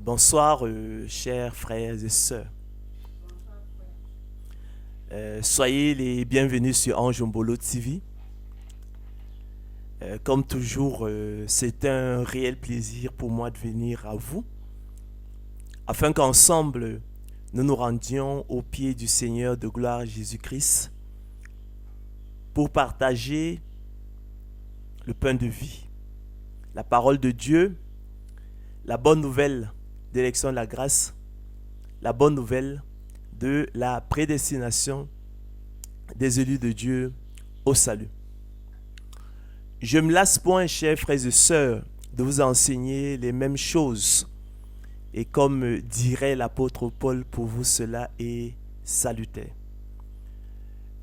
Bonsoir, chers frères et sœurs. Soyez les bienvenus sur Anjombolo TV. Comme toujours, c'est un réel plaisir pour moi de venir à vous, afin qu'ensemble, nous nous rendions aux pieds du Seigneur de gloire Jésus-Christ pour partager le pain de vie, la parole de Dieu, la bonne nouvelle d'élection de la grâce, la bonne nouvelle de la prédestination des élus de Dieu au salut. Je me lasse point, chers frères et sœurs, de vous enseigner les mêmes choses. Et comme dirait l'apôtre Paul, pour vous cela est salutaire.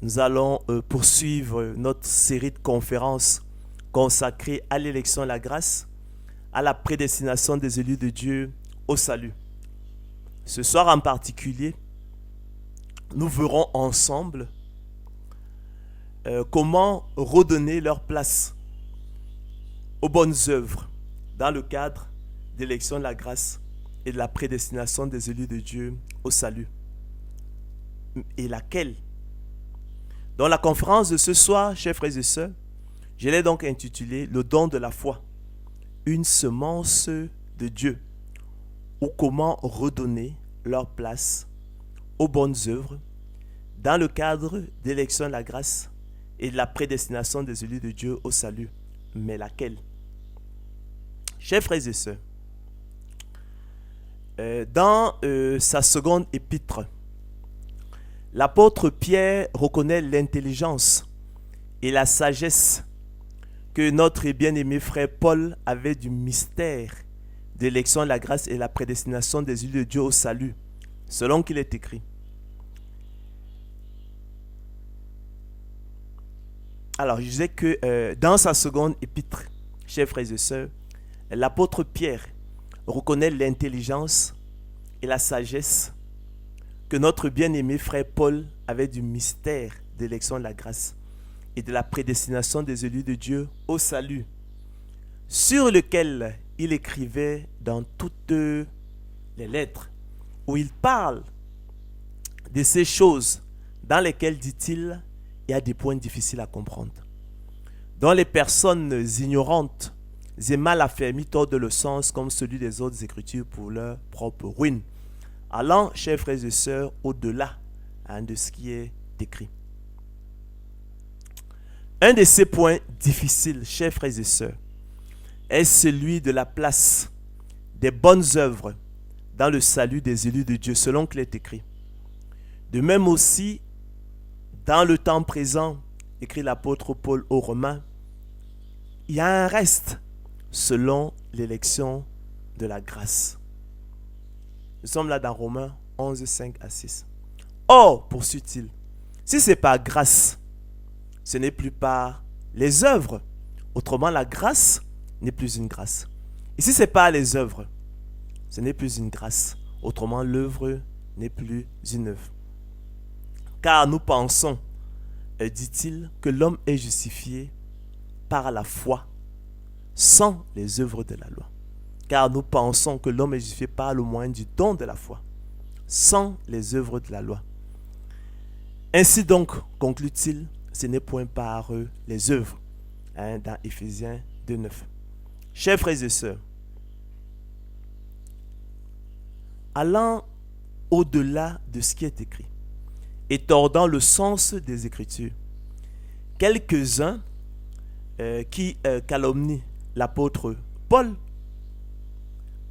Nous allons poursuivre notre série de conférences consacrée à l'élection de la grâce, à la prédestination des élus de Dieu au salut. Ce soir en particulier, nous verrons ensemble comment redonner leur place aux bonnes œuvres dans le cadre d'élection de la grâce et de la prédestination des élus de Dieu au salut. Et laquelle? Dans la conférence de ce soir, chers frères et sœurs, je l'ai donc intitulée « Le don de la foi, une semence de Dieu » ou comment redonner leur place aux bonnes œuvres dans le cadre d'élection de la grâce et de la prédestination des élus de Dieu au salut. Mais laquelle? Chers frères et sœurs, dans sa seconde épître, l'apôtre Pierre reconnaît l'intelligence et la sagesse que notre bien-aimé frère Paul avait du mystère d'élection de la grâce et la prédestination des élus de Dieu au salut, selon qu'il est écrit. Alors, je disais que dans sa seconde épître, chers frères et sœurs, l'apôtre Pierre reconnaît l'intelligence et la sagesse que notre bien-aimé frère Paul avait du mystère d'élection de la grâce et de la prédestination des élus de Dieu au salut, sur lequel il écrivait dans toutes les lettres, où il parle de ces choses dans lesquelles, dit-il, il y a des points difficiles à comprendre, dont les personnes ignorantes et mal affermies tordent le sens comme celui des autres écritures pour leur propre ruine, allant, chers frères et sœurs, au-delà de ce qui est écrit. Un de ces points difficiles, chers frères et sœurs, est celui de la place des bonnes œuvres dans le salut des élus de Dieu, selon qu'il est écrit. De même aussi, dans le temps présent, écrit l'apôtre Paul aux Romains, il y a un reste selon l'élection de la grâce. Nous sommes là dans Romains 11, 5 à 6. Or, poursuit-il, si c'est par grâce, ce n'est plus par les œuvres. Autrement, la grâce n'est plus une grâce. Et si c'est par les œuvres, ce n'est plus une grâce. Autrement, l'œuvre n'est plus une œuvre. Car nous pensons, dit-il, que l'homme est justifié par la foi, sans les œuvres de la loi. Car nous pensons que l'homme est justifié par le moyen du don de la foi, sans les œuvres de la loi. Ainsi donc, conclut-il, ce n'est point par les œuvres, dans Éphésiens 2, 9. Chers frères et sœurs, allant au-delà de ce qui est écrit et tordant le sens des Écritures, quelques-uns qui calomnient l'apôtre Paul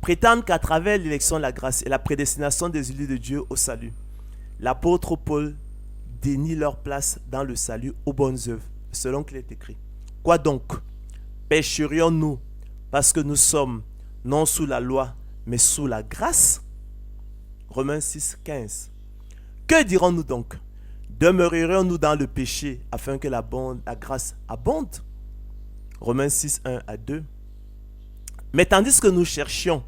prétendent qu'à travers l'élection de la grâce et la prédestination des élus de Dieu au salut, l'apôtre Paul dénie leur place dans le salut aux bonnes œuvres, selon qu'il est écrit. Quoi donc? Pécherions-nous parce que nous sommes non sous la loi, mais sous la grâce? Romains 6, 15. Que dirons-nous donc? Demeurerions-nous dans le péché afin que la grâce abonde? Romains 6, 1 à 2. Mais tandis que nous cherchions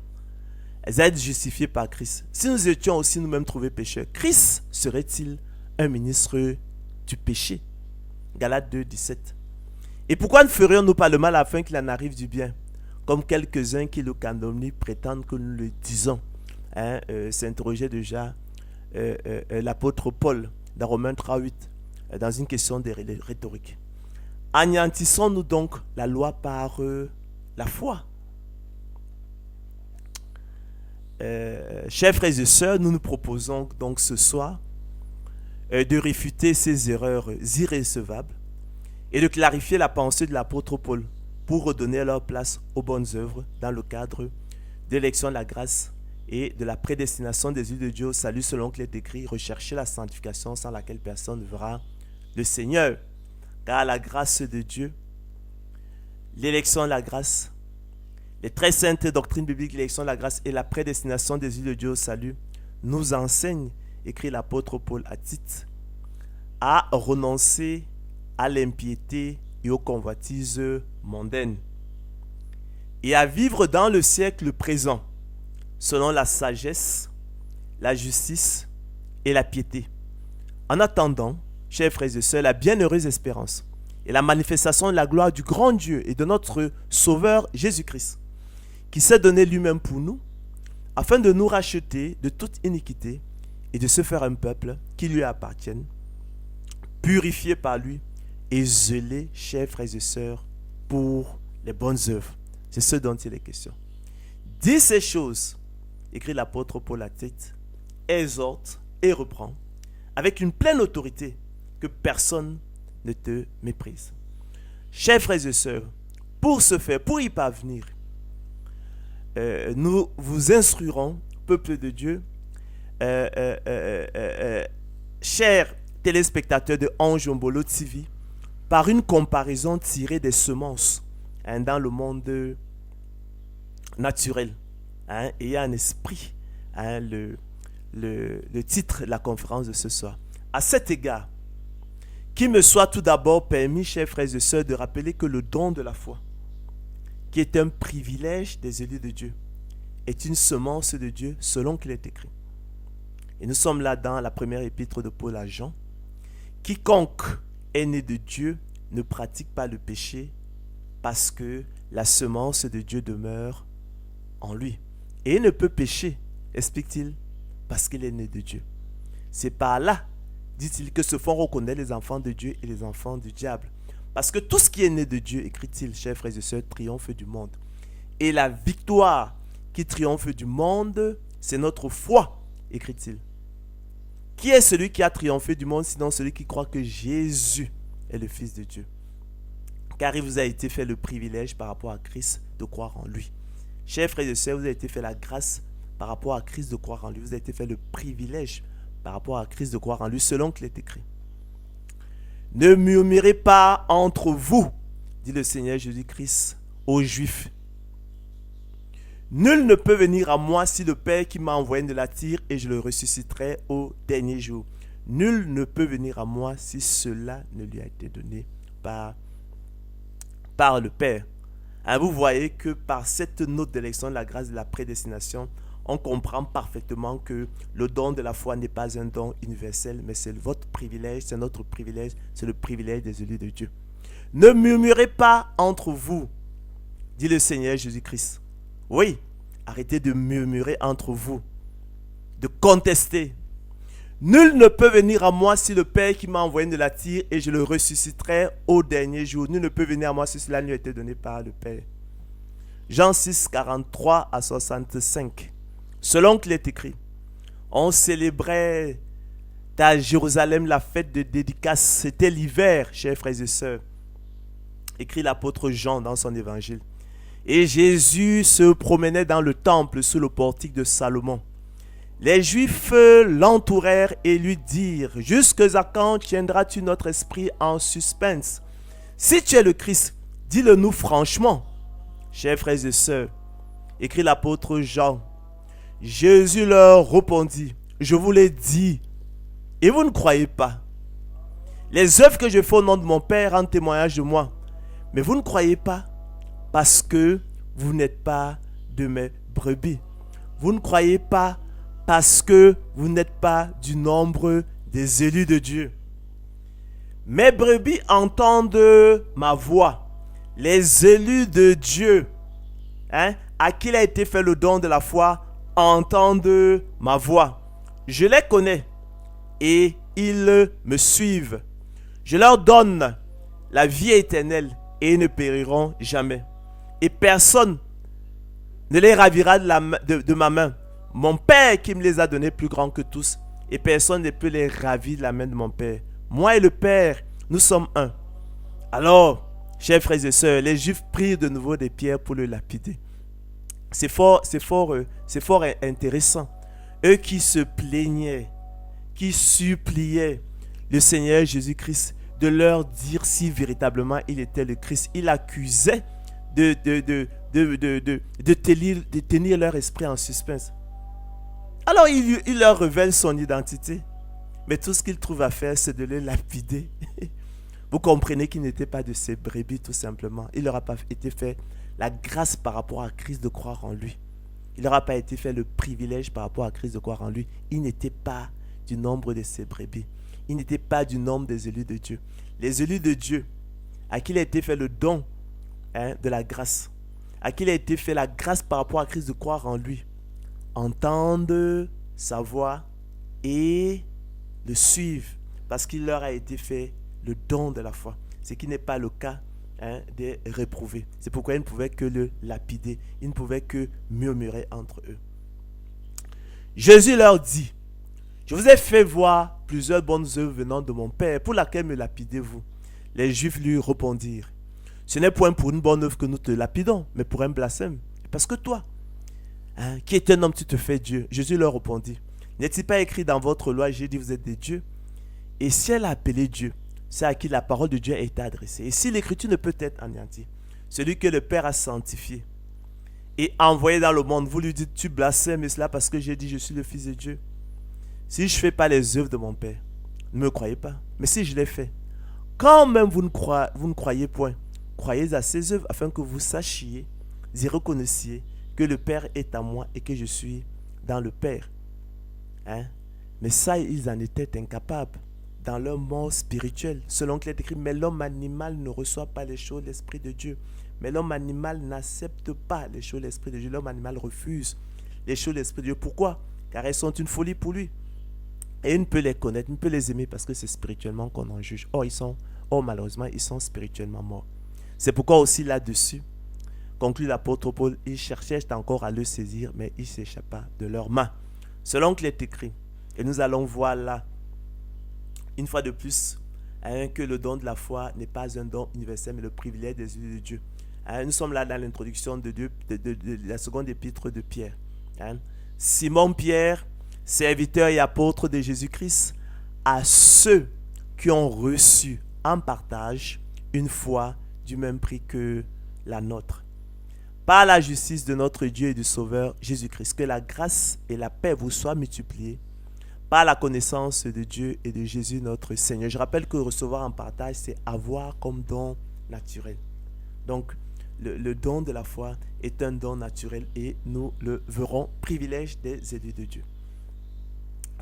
à être justifiés par Christ, si nous étions aussi nous-mêmes trouvés pécheurs, Christ serait-il un ministre du péché? Galates 2, 17. Et pourquoi ne ferions-nous pas le mal afin qu'il en arrive du bien? comme quelques-uns qui le calomnient prétendent que nous le disons. S'interrogeait déjà l'apôtre Paul dans Romains 3,8 dans une question de rhétorique. Anéantissons-nous donc la loi par la foi? Chers frères et sœurs, nous nous proposons donc ce soir de réfuter ces erreurs irrécevables et de clarifier la pensée de l'apôtre Paul pour redonner leur place aux bonnes œuvres dans le cadre de l'élection de la grâce et de la prédestination des yeux de Dieu au salut selon qu'il est écrit, rechercher la sanctification sans laquelle personne ne verra le Seigneur. Car la grâce de Dieu, l'élection de la grâce, les très saintes doctrines bibliques, l'élection de la grâce et la prédestination des yeux de Dieu au salut nous enseignent, écrit l'apôtre Paul à Tite, à renoncer à l'impiété et aux convoitises mondaines et à vivre dans le siècle présent selon la sagesse, la justice et la piété. En attendant, chers frères et sœurs, la bienheureuse espérance et la manifestation de la gloire du grand Dieu et de notre Sauveur Jésus-Christ, qui s'est donné lui-même pour nous, afin de nous racheter de toute iniquité et de se faire un peuple qui lui appartienne, purifié par lui et zélé, chers frères et sœurs, pour les bonnes œuvres. C'est ce dont il est question. Dis ces choses, écrit l'apôtre Paul à Tite, exhorte et reprend, avec une pleine autorité, que personne ne te méprise. Chers frères et sœurs, pour ce faire, pour y parvenir, nous vous instruirons, peuple de Dieu, chers téléspectateurs de Ange Mbolo TV, par une comparaison tirée des semences dans le monde naturel. Et il y a un esprit, le titre de la conférence de ce soir. À cet égard, qu'il me soit tout d'abord permis, chers frères et sœurs, de rappeler que le don de la foi, qui est un privilège des élus de Dieu, est une semence de Dieu selon qu'il est écrit. Et nous sommes là dans la première épître de Paul à Jean. Quiconque est né de Dieu ne pratique pas le péché parce que la semence de Dieu demeure en lui. Et il ne peut pécher, explique-t-il, parce qu'il est né de Dieu. C'est par là, dit-il, que se font reconnaître les enfants de Dieu et les enfants du diable. Parce que tout ce qui est né de Dieu, écrit-il, chers frères et sœurs, triomphe du monde. Et la victoire qui triomphe du monde, c'est notre foi, écrit-il. Qui est celui qui a triomphé du monde, sinon celui qui croit que Jésus est le Fils de Dieu? Car il vous a été fait le privilège par rapport à Christ de croire en lui. Chers frères et sœurs, vous avez été fait la grâce par rapport à Christ de croire en lui. Vous avez été fait le privilège par rapport à Christ de croire en lui, selon qu'il est écrit. Ne murmurez pas entre vous, dit le Seigneur Jésus-Christ aux Juifs. Nul ne peut venir à moi si le Père qui m'a envoyé ne l'attire et je le ressusciterai au dernier jour. Nul ne peut venir à moi si cela ne lui a été donné par le Père. Vous voyez que par cette note d'élection de la grâce de la prédestination, on comprend parfaitement que le don de la foi n'est pas un don universel, mais c'est votre privilège, c'est notre privilège, c'est le privilège des élus de Dieu. Ne murmurez pas entre vous, dit le Seigneur Jésus-Christ. Oui, arrêtez de murmurer entre vous, de contester. Nul ne peut venir à moi si le Père qui m'a envoyé ne l'attire et je le ressusciterai au dernier jour. Nul ne peut venir à moi si cela lui a été donné par le Père. Jean 6, 43 à 65. Selon qu'il est écrit, on célébrait à Jérusalem la fête de dédicace. C'était l'hiver, chers frères et sœurs. Écrit l'apôtre Jean dans son évangile. Et Jésus se promenait dans le temple sous le portique de Salomon. Les Juifs l'entourèrent et lui dirent, « Jusque à quand tiendras-tu notre esprit en suspense? Si tu es le Christ, dis-le-nous franchement. » Chers frères et sœurs, écrit l'apôtre Jean, Jésus leur répondit, « Je vous l'ai dit, et vous ne croyez pas. Les œuvres que je fais au nom de mon Père en témoignage de moi, mais vous ne croyez pas parce que vous n'êtes pas de mes brebis. Vous ne croyez pas parce que vous n'êtes pas du nombre des élus de Dieu. Mes brebis entendent ma voix. Les élus de Dieu à qui il a été fait le don de la foi, entendent ma voix. Je les connais et ils me suivent. Je leur donne la vie éternelle et ils ne périront jamais. Et personne ne les ravira de ma main. Mon Père qui me les a donnés plus grands que tous, et personne ne peut les ravir de la main de mon Père. Moi et le Père, nous sommes un. Alors, chers frères et sœurs, les Juifs prirent de nouveau des pierres pour le lapider. C'est fort intéressant. Eux qui se plaignaient, qui suppliaient le Seigneur Jésus-Christ de leur dire si véritablement il était le Christ. Il accusait de tenir leur esprit en suspense. Alors il leur révèle son identité. Mais tout ce qu'il trouve à faire, c'est de les lapider. Vous comprenez qu'il n'était pas de ces brebis tout simplement. Il leur a pas été fait la grâce par rapport à Christ de croire en lui. Il leur a pas été fait le privilège par rapport à Christ de croire en lui. Il n'était pas du nombre de ces brebis. Il n'était pas du nombre des élus de Dieu. Les élus de Dieu, à qui il a été fait le don de la grâce, à qui il a été fait la grâce par rapport à Christ de croire en lui, entendent sa voix et le suivent parce qu'il leur a été fait le don de la foi. Ce qui n'est pas le cas des réprouvés. C'est pourquoi ils ne pouvaient que le lapider. Ils ne pouvaient que murmurer entre eux. Jésus leur dit: je vous ai fait voir plusieurs bonnes œuvres venant de mon Père, pour laquelle me lapidez-vous? Les Juifs lui répondirent: ce n'est point pour une bonne œuvre que nous te lapidons, mais pour un blasphème. Parce que toi, qui est un homme, tu te fais Dieu. Jésus leur répondit: n'est-il pas écrit dans votre loi, j'ai dit vous êtes des dieux? Et si elle a appelé Dieu, c'est à qui la parole de Dieu a été adressée. Et si l'écriture ne peut être anéantie, celui que le Père a sanctifié et envoyé dans le monde, vous lui dites: tu blasphèmes, et cela parce que j'ai dit je suis le Fils de Dieu. Si je ne fais pas les œuvres de mon Père, ne me croyez pas. Mais si je les fais, quand même vous ne croyez point, croyez à ces œuvres afin que vous sachiez et reconnaissiez que le Père est à moi et que je suis dans le Père. Mais ça, ils en étaient incapables dans leur mort spirituelle. Selon qu'il est écrit: mais l'homme animal ne reçoit pas les choses de l'Esprit de Dieu. Mais l'homme animal n'accepte pas les choses de l'Esprit de Dieu. L'homme animal refuse les choses de l'Esprit de Dieu. Pourquoi? Car elles sont une folie pour lui. Et il ne peut les connaître, il ne peut les aimer parce que c'est spirituellement qu'on en juge. Or, malheureusement, ils sont spirituellement morts. C'est pourquoi aussi là-dessus, conclut l'apôtre Paul, ils cherchaient encore à le saisir, mais il s'échappa de leurs mains. Selon qu'il est écrit, et nous allons voir là, une fois de plus, que le don de la foi n'est pas un don universel, mais le privilège des élus de Dieu. Nous sommes là dans l'introduction de la seconde épître de Pierre. Simon Pierre, serviteur et apôtre de Jésus-Christ, à ceux qui ont reçu en partage une foi du même prix que la nôtre. Par la justice de notre Dieu et du Sauveur Jésus-Christ, que la grâce et la paix vous soient multipliées par la connaissance de Dieu et de Jésus notre Seigneur. Je rappelle que recevoir en partage, c'est avoir comme don naturel. Donc, le don de la foi est un don naturel et nous le verrons, privilège des élus de Dieu.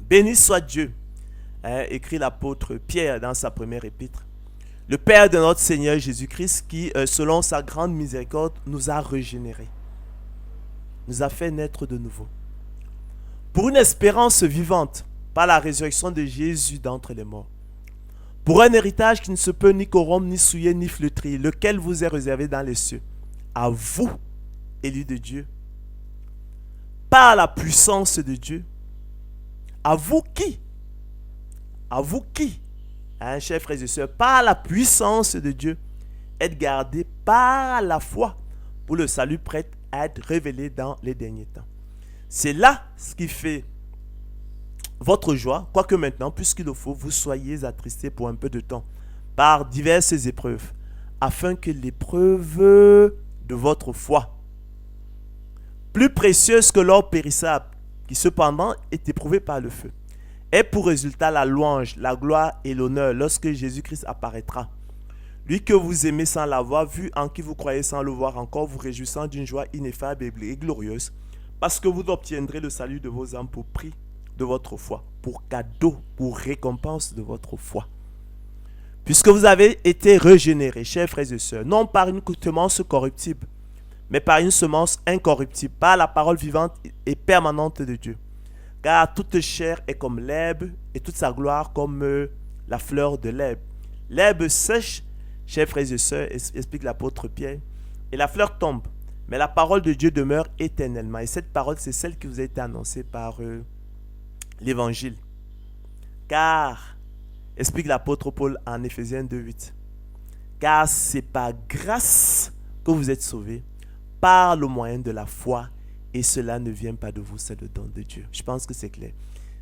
Béni soit Dieu, écrit l'apôtre Pierre dans sa première épître, le Père de notre Seigneur Jésus-Christ qui, selon sa grande miséricorde, nous a régénérés, nous a fait naître de nouveau, pour une espérance vivante, par la résurrection de Jésus d'entre les morts, pour un héritage qui ne se peut ni corrompre, ni souiller, ni flétrir, lequel vous est réservé dans les cieux, à vous, élus de Dieu, par la puissance de Dieu. À vous qui, chers frères et sœurs, par la puissance de Dieu, êtes gardés par la foi pour le salut prêt à être révélé dans les derniers temps. C'est là ce qui fait votre joie, quoique maintenant, puisqu'il le faut, vous soyez attristés pour un peu de temps par diverses épreuves, afin que l'épreuve de votre foi, plus précieuse que l'or périssable, qui cependant est éprouvé par le feu, ait pour résultat la louange, la gloire et l'honneur lorsque Jésus-Christ apparaîtra. Lui que vous aimez sans l'avoir vu, en qui vous croyez sans le voir encore, vous réjouissant d'une joie ineffable et glorieuse, parce que vous obtiendrez le salut de vos âmes pour prix de votre foi, pour cadeau, pour récompense de votre foi. Puisque vous avez été régénérés, chers frères et sœurs, non par une semence corruptible, mais par une semence incorruptible, par la parole vivante et permanente de Dieu. Car toute chair est comme l'herbe, et toute sa gloire comme la fleur de l'herbe. L'herbe sèche, chers frères et sœurs, explique l'apôtre Pierre, et la fleur tombe. Mais la parole de Dieu demeure éternellement. Et cette parole, c'est celle qui vous a été annoncée par l'Évangile. Car, explique l'apôtre Paul en Éphésiens 2:8, car c'est par grâce que vous êtes sauvés, par le moyen de la foi, et cela ne vient pas de vous, c'est le don de Dieu. Je pense que c'est clair.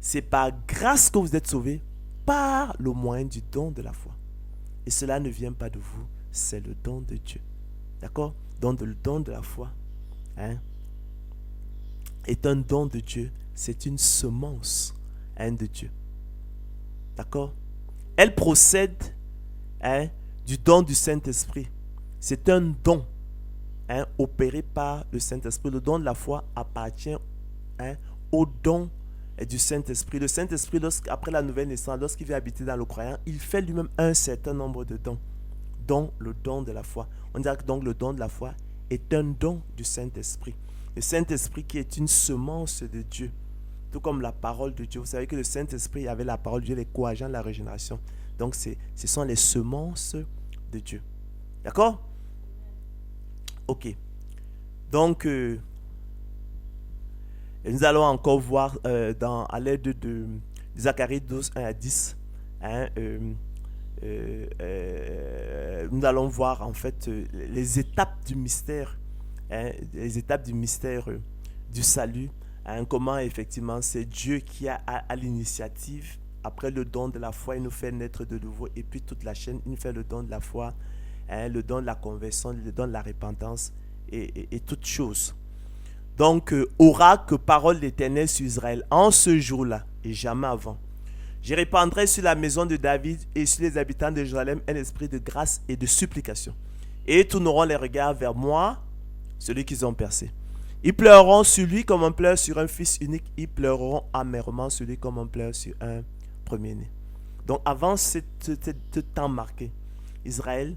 C'est par grâce que vous êtes sauvés, par le moyen du don de la foi. Et cela ne vient pas de vous, c'est le don de Dieu. D'accord? Donc le don de la foi est un don de Dieu, c'est une semence de Dieu. D'accord? Elle procède du don du Saint-Esprit. C'est un don opéré par le Saint-Esprit. Le don de la foi appartient au don du Saint-Esprit. Le Saint-Esprit, après la nouvelle naissance, lorsqu'il vient habiter dans le croyant, il fait lui-même un certain nombre de dons, dont le don de la foi. On dirait que donc le don de la foi est un don du Saint-Esprit. Le Saint-Esprit qui est une semence de Dieu, tout comme la parole de Dieu. Vous savez que le Saint-Esprit avait la parole de Dieu, les co-agents de la régénération. Donc ce sont les semences de Dieu. D'accord? Ok. Donc, nous allons encore voir à l'aide de Zacharie 12, 1 à 10. Nous allons voir en fait les étapes du mystère, les étapes du mystère du salut, comment effectivement c'est Dieu qui a à l'initiative. Après le don de la foi, il nous fait naître de nouveau, et puis toute la chaîne, il nous fait le don de la foi, le don de la conversion, le don de la repentance et toutes choses. Donc, oracle, parole d'Éternel sur Israël, en ce jour-là et jamais avant. Je répandrai sur la maison de David et sur les habitants de Jérusalem un esprit de grâce et de supplication. Et ils tourneront les regards vers moi, celui qu'ils ont percé. Ils pleureront sur lui comme on pleure sur un fils unique. Ils pleureront amèrement sur lui comme on pleure sur un premier-né. Donc avant ce temps marqué, Israël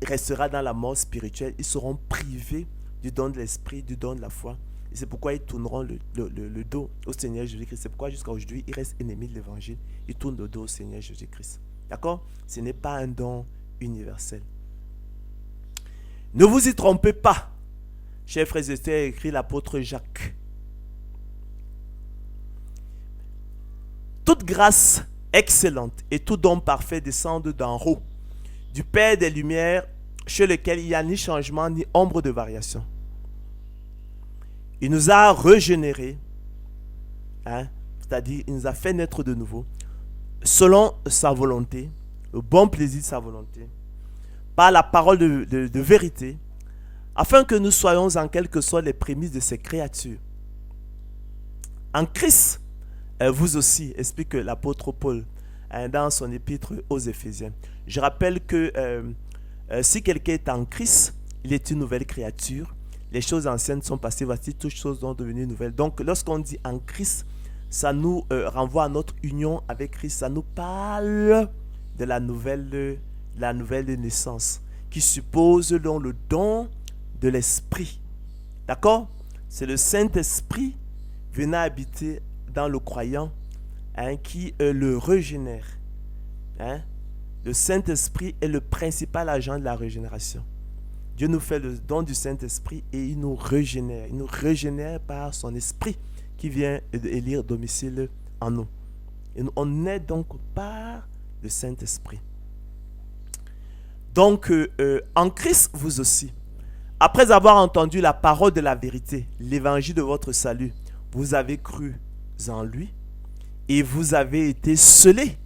restera dans la mort spirituelle. Ils seront privés du don de l'esprit, du don de la foi. Et c'est pourquoi ils tourneront le dos au Seigneur Jésus-Christ. C'est pourquoi jusqu'à aujourd'hui, ils restent ennemis de l'évangile. Ils tournent le dos au Seigneur Jésus-Christ. D'accord? Ce n'est pas un don universel. Ne vous y trompez pas, chers frères et sœurs, écrit l'apôtre Jacques. Toute grâce excellente et tout don parfait descendent d'en haut, du Père des Lumières, chez lequel il n'y a ni changement ni ombre de variation. Il nous a régénérés, c'est-à-dire il nous a fait naître de nouveau, selon sa volonté, le bon plaisir de sa volonté, par la parole de vérité, afin que nous soyons en quelque sorte les prémices de ses créatures. En Christ, vous aussi, explique l'apôtre Paul dans son épître aux Éphésiens. Je rappelle que si quelqu'un est en Christ, il est une nouvelle créature. Les choses anciennes sont passées, voici toutes choses sont devenues nouvelles. Donc lorsqu'on dit en Christ, ça nous renvoie à notre union avec Christ. Ça nous parle de la nouvelle naissance qui suppose donc le don de l'Esprit. D'accord? C'est le Saint-Esprit venant habiter dans le croyant qui le régénère. Le Saint-Esprit est le principal agent de la régénération. Dieu nous fait le don du Saint-Esprit et il nous régénère. Il nous régénère par son Esprit qui vient élire domicile en nous. Et on est donc par le Saint-Esprit. Donc, en Christ, vous aussi, après avoir entendu la parole de la vérité, l'évangile de votre salut, vous avez cru en lui et vous avez été scellés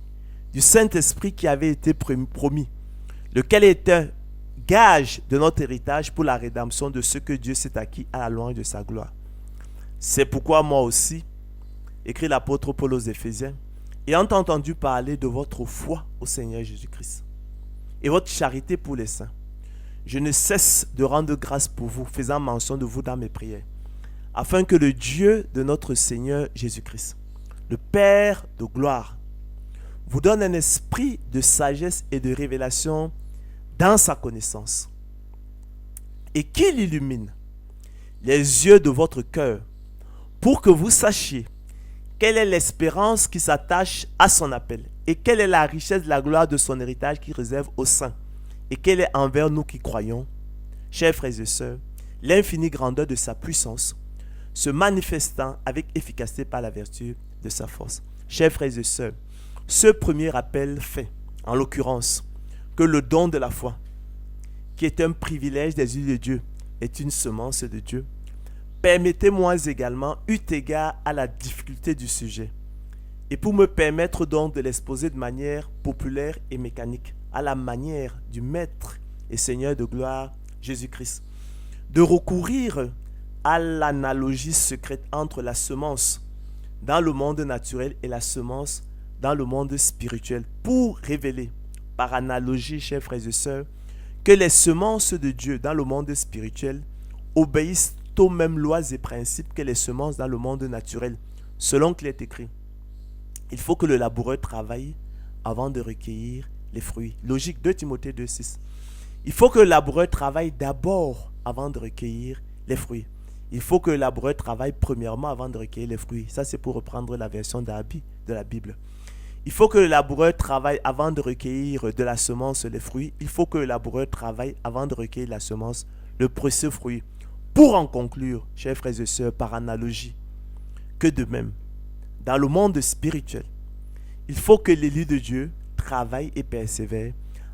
du Saint-Esprit qui avait été promis, lequel est un gage de notre héritage pour la rédemption de ce que Dieu s'est acquis à la louange de sa gloire. C'est pourquoi moi aussi, écrit l'apôtre Paul aux Éphésiens, ayant entendu parler de votre foi au Seigneur Jésus-Christ et votre charité pour les saints, je ne cesse de rendre grâce pour vous, faisant mention de vous dans mes prières, afin que le Dieu de notre Seigneur Jésus-Christ, le Père de gloire, vous donne un esprit de sagesse et de révélation dans sa connaissance, et qu'il illumine les yeux de votre cœur pour que vous sachiez quelle est l'espérance qui s'attache à son appel et quelle est la richesse de la gloire de son héritage qu'il réserve aux saints et quelle est envers nous qui croyons, chers frères et sœurs, l'infinie grandeur de sa puissance se manifestant avec efficacité par la vertu de sa force. Chers frères et sœurs, ce premier appel fait, en l'occurrence, que le don de la foi, qui est un privilège des yeux de Dieu, est une semence de Dieu. Permettez-moi également, eu égard à la difficulté du sujet, et pour me permettre donc de l'exposer de manière populaire et mécanique, à la manière du Maître et Seigneur de gloire, Jésus-Christ, de recourir à l'analogie secrète entre la semence dans le monde naturel et la semence dans le monde spirituel, pour révéler, par analogie, chers frères et sœurs, que les semences de Dieu dans le monde spirituel obéissent aux mêmes lois et principes que les semences dans le monde naturel, selon qu'il est écrit. Il faut que le laboureur travaille avant de recueillir les fruits. Logique, 2 Timothée 2,6. Il faut que le laboureur travaille d'abord avant de recueillir les fruits. Il faut que le laboureur travaille premièrement avant de recueillir les fruits. Ça, c'est pour reprendre la version d'Abi de la Bible. Il faut que le laboureur travaille avant de recueillir de la semence les fruits. Il faut que le laboureur travaille avant de recueillir la semence le précieux fruit. Pour en conclure, chers frères et sœurs, par analogie, que de même, dans le monde spirituel, il faut que l'élu de Dieu travaille et persévère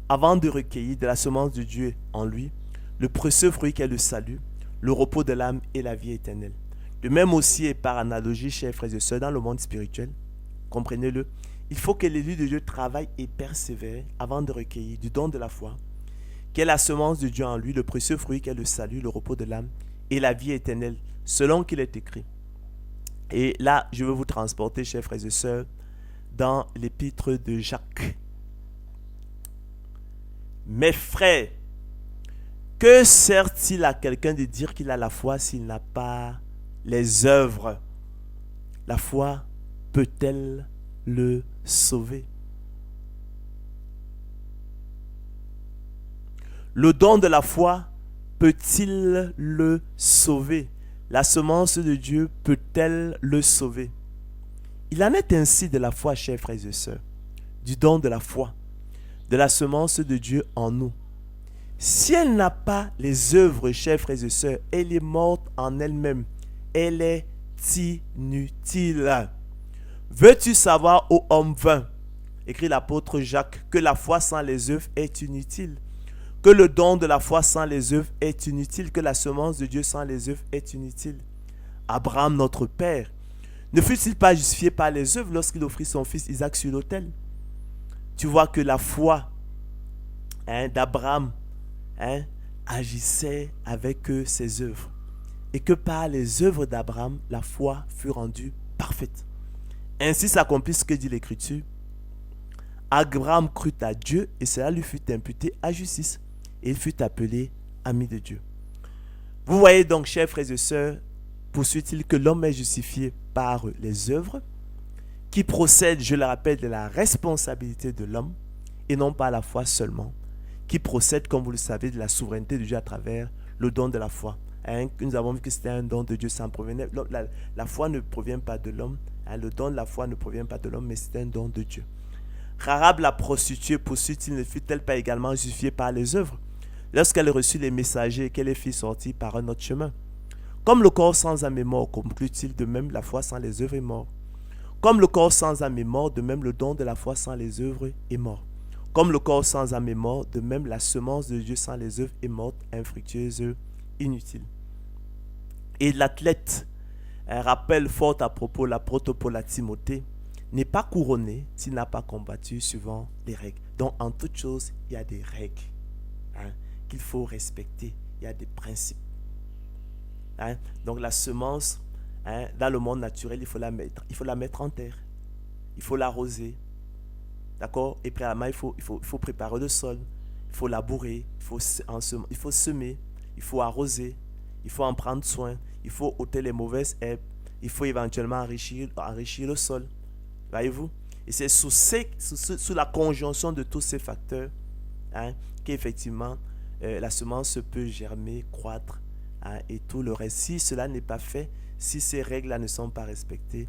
avant de recueillir de la semence de Dieu en lui le précieux fruit qu'est le salut, le repos de l'âme et la vie éternelle. De même aussi et par analogie, chers frères et sœurs, dans le monde spirituel, comprenez-le, il faut que l'élu de Dieu travaille et persévère avant de recueillir du don de la foi, qui est la semence de Dieu en lui, le précieux fruit qui est le salut, le repos de l'âme et la vie éternelle, selon qu'il est écrit. Et là, je veux vous transporter, chers frères et sœurs, dans l'épître de Jacques. Mes frères, que sert-il à quelqu'un de dire qu'il a la foi s'il n'a pas les œuvres? La foi peut-elle le sauver? Le don de la foi peut-il le sauver? La semence de Dieu peut-elle le sauver? Il en est ainsi de la foi, chers frères et sœurs, du don de la foi, de la semence de Dieu en nous. Si elle n'a pas les œuvres, chers frères et sœurs, elle est morte en elle-même. Elle est inutile. Veux-tu savoir, ô homme vain, écrit l'apôtre Jacques, que la foi sans les œuvres est inutile, que le don de la foi sans les œuvres est inutile, que la semence de Dieu sans les œuvres est inutile. Abraham, notre père, ne fut-il pas justifié par les œuvres lorsqu'il offrit son fils Isaac sur l'autel? Tu vois que la foi d'Abraham agissait avec ses œuvres. Et que par les œuvres d'Abraham, la foi fut rendue parfaite. Ainsi s'accomplit ce que dit l'Écriture. Abraham crut à Dieu et cela lui fut imputé à justice. Et il fut appelé ami de Dieu. Vous voyez donc, chers frères et sœurs, poursuit-il que l'homme est justifié par les œuvres qui procèdent, je le rappelle, de la responsabilité de l'homme et non pas la foi seulement, qui procède, comme vous le savez, de la souveraineté de Dieu à travers le don de la foi. Nous avons vu que c'était un don de Dieu, ça en provenait. La foi ne provient pas de l'homme, le don de la foi ne provient pas de l'homme, mais c'est un don de Dieu. Rahab la prostituée, poursuit-il, ne fut-elle pas également justifiée par les œuvres lorsqu'elle reçut les messagers et qu'elle les fit sortir par un autre chemin? Comme le corps sans âme est mort, conclut-il, de même la foi sans les œuvres est mort. Comme le corps sans âme est mort, de même le don de la foi sans les œuvres est mort. Comme le corps sans âme est mort, de même la semence de Dieu sans les œuvres est morte, infructueuse, inutile. Et l'athlète, un rappel fort à propos, l'apôtre Paul à Timothée, n'est pas couronné s'il n'a pas combattu suivant les règles. Donc en toute chose, il y a des règles qu'il faut respecter, il y a des principes. Donc la semence, dans le monde naturel, il faut la mettre en terre, il faut l'arroser, d'accord? Et préalablement, il faut préparer le sol, il faut labourer, il faut semer, il faut arroser, il faut en prendre soin, il faut ôter les mauvaises herbes, il faut éventuellement enrichir le sol, voyez-vous? Et c'est sous la conjonction de tous ces facteurs qu'effectivement la semence peut germer, croître, hein, et tout le reste. Si cela n'est pas fait, si ces règles-là ne sont pas respectées,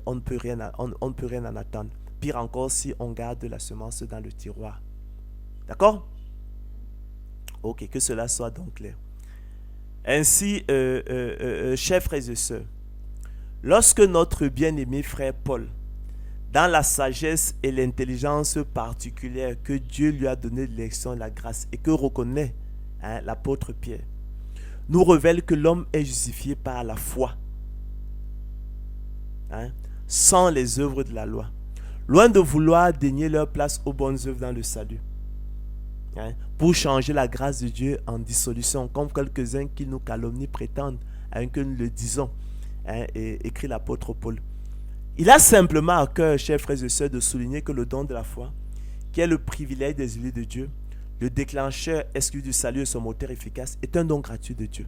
on ne peut rien en attendre. Pire encore si on garde la semence dans le tiroir. D'accord? Ok, que cela soit donc clair. Ainsi, chers frères et sœurs, lorsque notre bien-aimé frère Paul, dans la sagesse et l'intelligence particulière que Dieu lui a donné de l'élection et la grâce et que reconnaît, hein, l'apôtre Pierre, nous révèle que l'homme est justifié par la foi, hein, sans les œuvres de la loi, loin de vouloir dénier leur place aux bonnes œuvres dans le salut, hein, pour changer la grâce de Dieu en dissolution, comme quelques-uns qui nous calomnient prétendent, hein, que nous le disons, hein, et écrit l'apôtre Paul. Il a simplement à cœur, chers frères et sœurs, de souligner que le don de la foi, qui est le privilège des élus de Dieu, le déclencheur exclu du salut et son moteur efficace, est un don gratuit de Dieu,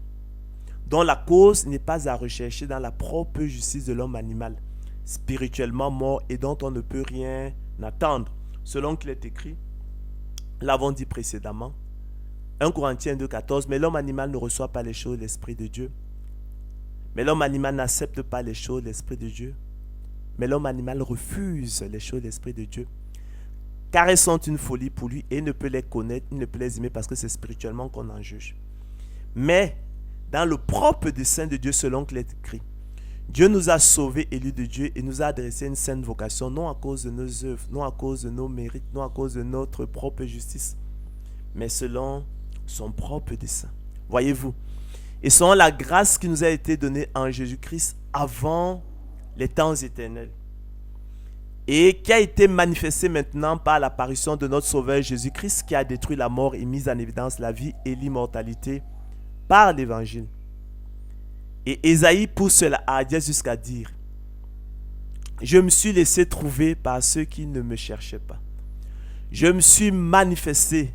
dont la cause n'est pas à rechercher dans la propre justice de l'homme animal, spirituellement mort et dont on ne peut rien attendre, selon qu'il est écrit, l'avons dit précédemment, 1 Corinthiens 2,14, mais l'homme animal ne reçoit pas les choses de l'Esprit de Dieu, mais l'homme animal n'accepte pas les choses de l'Esprit de Dieu, mais l'homme animal refuse les choses de l'Esprit de Dieu, car elles sont une folie pour lui et il ne peut les connaître, il ne peut les aimer parce que c'est spirituellement qu'on en juge. Mais dans le propre dessein de Dieu selon qu'il est écrit, Dieu nous a sauvés, élus de Dieu, et nous a adressé une sainte vocation, non à cause de nos œuvres, non à cause de nos mérites, non à cause de notre propre justice, mais selon son propre dessein. Voyez-vous, et selon la grâce qui nous a été donnée en Jésus-Christ avant les temps éternels, et qui a été manifestée maintenant par l'apparition de notre Sauveur Jésus-Christ, qui a détruit la mort et mis en évidence la vie et l'immortalité par l'Évangile. Et Ésaïe pousse la hardiesse jusqu'à dire, je me suis laissé trouver par ceux qui ne me cherchaient pas. Je me suis manifesté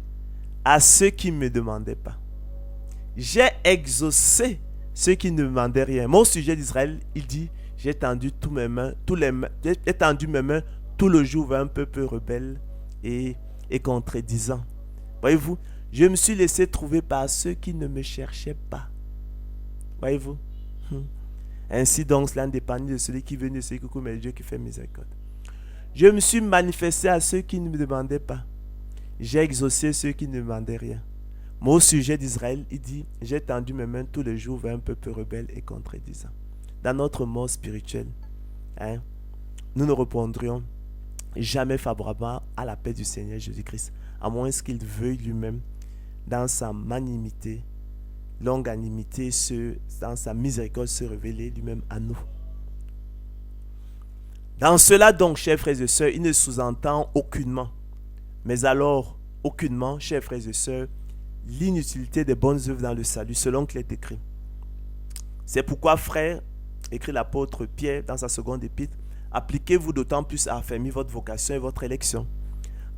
à ceux qui ne me demandaient pas. J'ai exaucé ceux qui ne me demandaient rien. Mon sujet d'Israël, il dit, j'ai tendu mes mains tout le jour vers un peuple rebelle et contredisant. Voyez-vous, je me suis laissé trouver par ceux qui ne me cherchaient pas. Voyez-vous? Ainsi donc, cela ne dépend ni de celui qui veut, ni de celui qui court, mais de Dieu qui fait miséricorde. Je me suis manifesté à ceux qui ne me demandaient pas. J'ai exaucé ceux qui ne me demandaient rien. Mon sujet d'Israël, il dit, j'ai tendu mes mains tous les jours vers un peuple rebelle et contredisant. Dans notre mort spirituelle, hein, nous ne répondrions jamais favorablement à la paix du Seigneur Jésus-Christ, à moins qu'il veuille lui-même, dans sa magnanimité, longanimité, dans sa miséricorde, se révéler lui-même à nous. Dans cela donc, chers frères et sœurs, il ne sous-entend aucunement, mais alors aucunement, chers frères et sœurs, l'inutilité des bonnes œuvres dans le salut, selon qu'il est écrit. C'est pourquoi, frères, écrit l'apôtre Pierre dans sa seconde épître, appliquez-vous d'autant plus à affermir votre vocation et votre élection,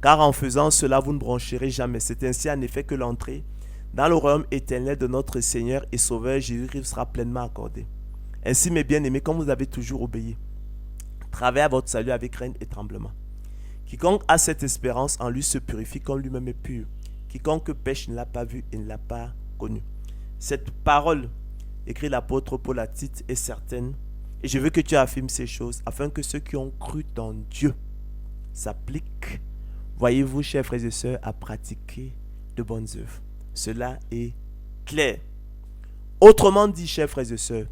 car en faisant cela, vous ne broncherez jamais. C'est ainsi en effet que l'entrée dans le royaume éternel de notre Seigneur et Sauveur Jésus-Christ sera pleinement accordée. Ainsi, mes bien-aimés, comme vous avez toujours obéi, travaillez à votre salut avec crainte et tremblement. Quiconque a cette espérance en lui se purifie comme lui-même est pur. Quiconque pêche ne l'a pas vu et ne l'a pas connu. Cette parole, écrit l'apôtre Paul à Tite, est certaine, et je veux que tu affirmes ces choses, afin que ceux qui ont cru en Dieu s'appliquent, voyez-vous, chers frères et sœurs, à pratiquer de bonnes œuvres. Cela est clair. Autrement dit, chers frères et sœurs,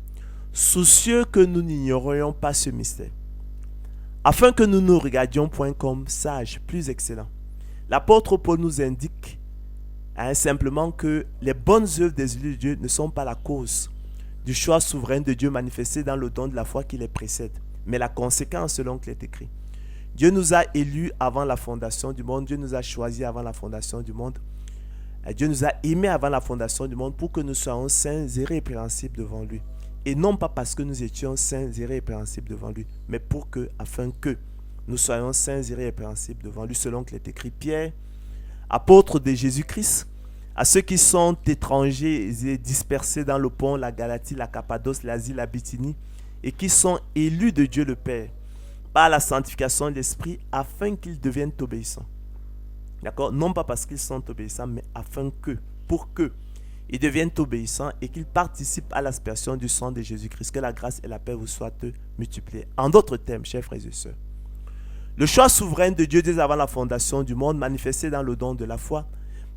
soucieux que nous n'ignorions pas ce mystère, afin que nous nous regardions point comme sages, plus excellents. L'apôtre Paul nous indique simplement que les bonnes œuvres des élus de Dieu ne sont pas la cause du choix souverain de Dieu manifesté dans le don de la foi qui les précède, mais la conséquence selon qu'il est écrit. Dieu nous a élus avant la fondation du monde, Dieu nous a choisis avant la fondation du monde, Dieu nous a aimés avant la fondation du monde pour que nous soyons saints et irrépréhensibles devant lui. Et non pas parce que nous étions saints et irrépréhensibles devant lui, mais afin que nous soyons saints et irrépréhensibles devant lui, selon qu'il est écrit. Pierre, apôtre de Jésus-Christ, à ceux qui sont étrangers et dispersés dans le Pont, la Galatie, la Cappadoce, l'Asie, la Bithynie, et qui sont élus de Dieu le Père, par la sanctification de l'Esprit, afin qu'ils deviennent obéissants. D'accord? Non pas parce qu'ils sont obéissants, mais pour que ils deviennent obéissants et qu'ils participent à l'aspersion du sang de Jésus-Christ. Que la grâce et la paix vous soient multipliées. En d'autres termes, chers frères et sœurs, le choix souverain de Dieu dès avant la fondation du monde, manifesté dans le don de la foi,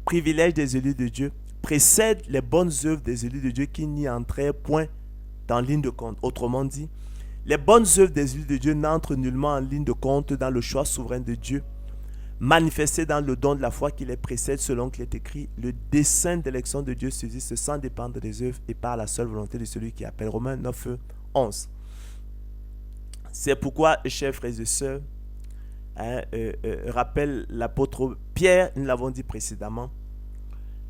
privilège des élus de Dieu, précède les bonnes œuvres des élus de Dieu qui n'y entraient point en ligne de compte. Autrement dit, les bonnes œuvres des élus de Dieu n'entrent nullement en ligne de compte dans le choix souverain de Dieu, manifesté dans le don de la foi qui les précède, selon qu'il est écrit, le dessein d'élection de Dieu subsiste sans dépendre des œuvres et par la seule volonté de celui qui appelle. Romains 9, 11. C'est pourquoi, chers frères et sœurs, rappelle l'apôtre Pierre, nous l'avons dit précédemment,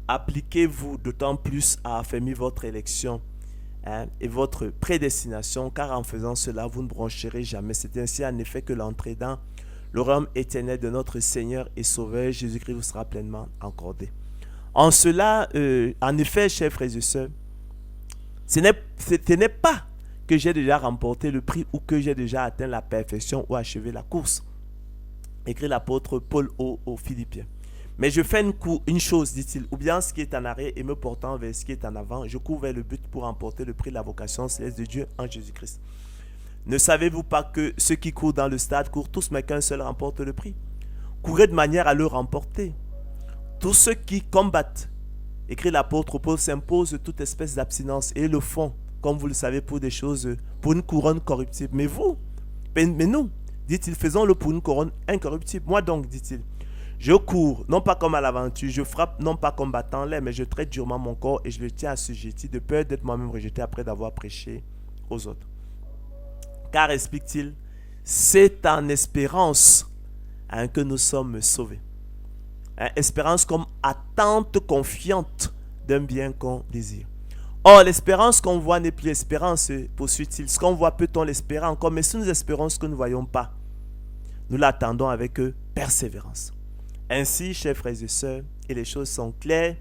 appliquez-vous d'autant plus à affermir votre élection et votre prédestination, car en faisant cela, vous ne broncherez jamais. C'est ainsi en effet que l'entrée dans le royaume éternel de notre Seigneur et Sauveur Jésus-Christ vous sera pleinement accordée. En cela, en effet, chers frères et sœurs, ce n'est pas que j'ai déjà remporté le prix ou que j'ai déjà atteint la perfection ou achevé la course, écrit l'apôtre Paul aux Philippiens. Mais je fais une chose, dit-il, oubliant ce qui est en arrière et me portant vers ce qui est en avant, je cours vers le but pour remporter le prix de la vocation céleste de Dieu en Jésus-Christ. Ne savez-vous pas que ceux qui courent dans le stade courent tous, mais qu'un seul remporte le prix? Courez de manière à le remporter. Tous ceux qui combattent, écrit l'apôtre Paul, s'imposent toute espèce d'abstinence et le font, comme vous le savez, pour des choses, pour une couronne corruptible. Mais nous, dit-il, faisons-le pour une couronne incorruptible. Moi donc, dit-il, je cours, non pas comme à l'aventure, je frappe, non pas combattant l'air, mais je traite durement mon corps et je le tiens assujetti, de peur d'être moi-même rejeté après d'avoir prêché aux autres. Car, explique-t-il, c'est en espérance que nous sommes sauvés. Espérance comme attente confiante d'un bien qu'on désire. Or, l'espérance qu'on voit n'est plus espérance, poursuit-il. Ce qu'on voit, peut-on l'espérer encore, mais si nous espérons ce que nous ne voyons pas, nous l'attendons avec persévérance. Ainsi, chers frères et sœurs, et les choses sont claires,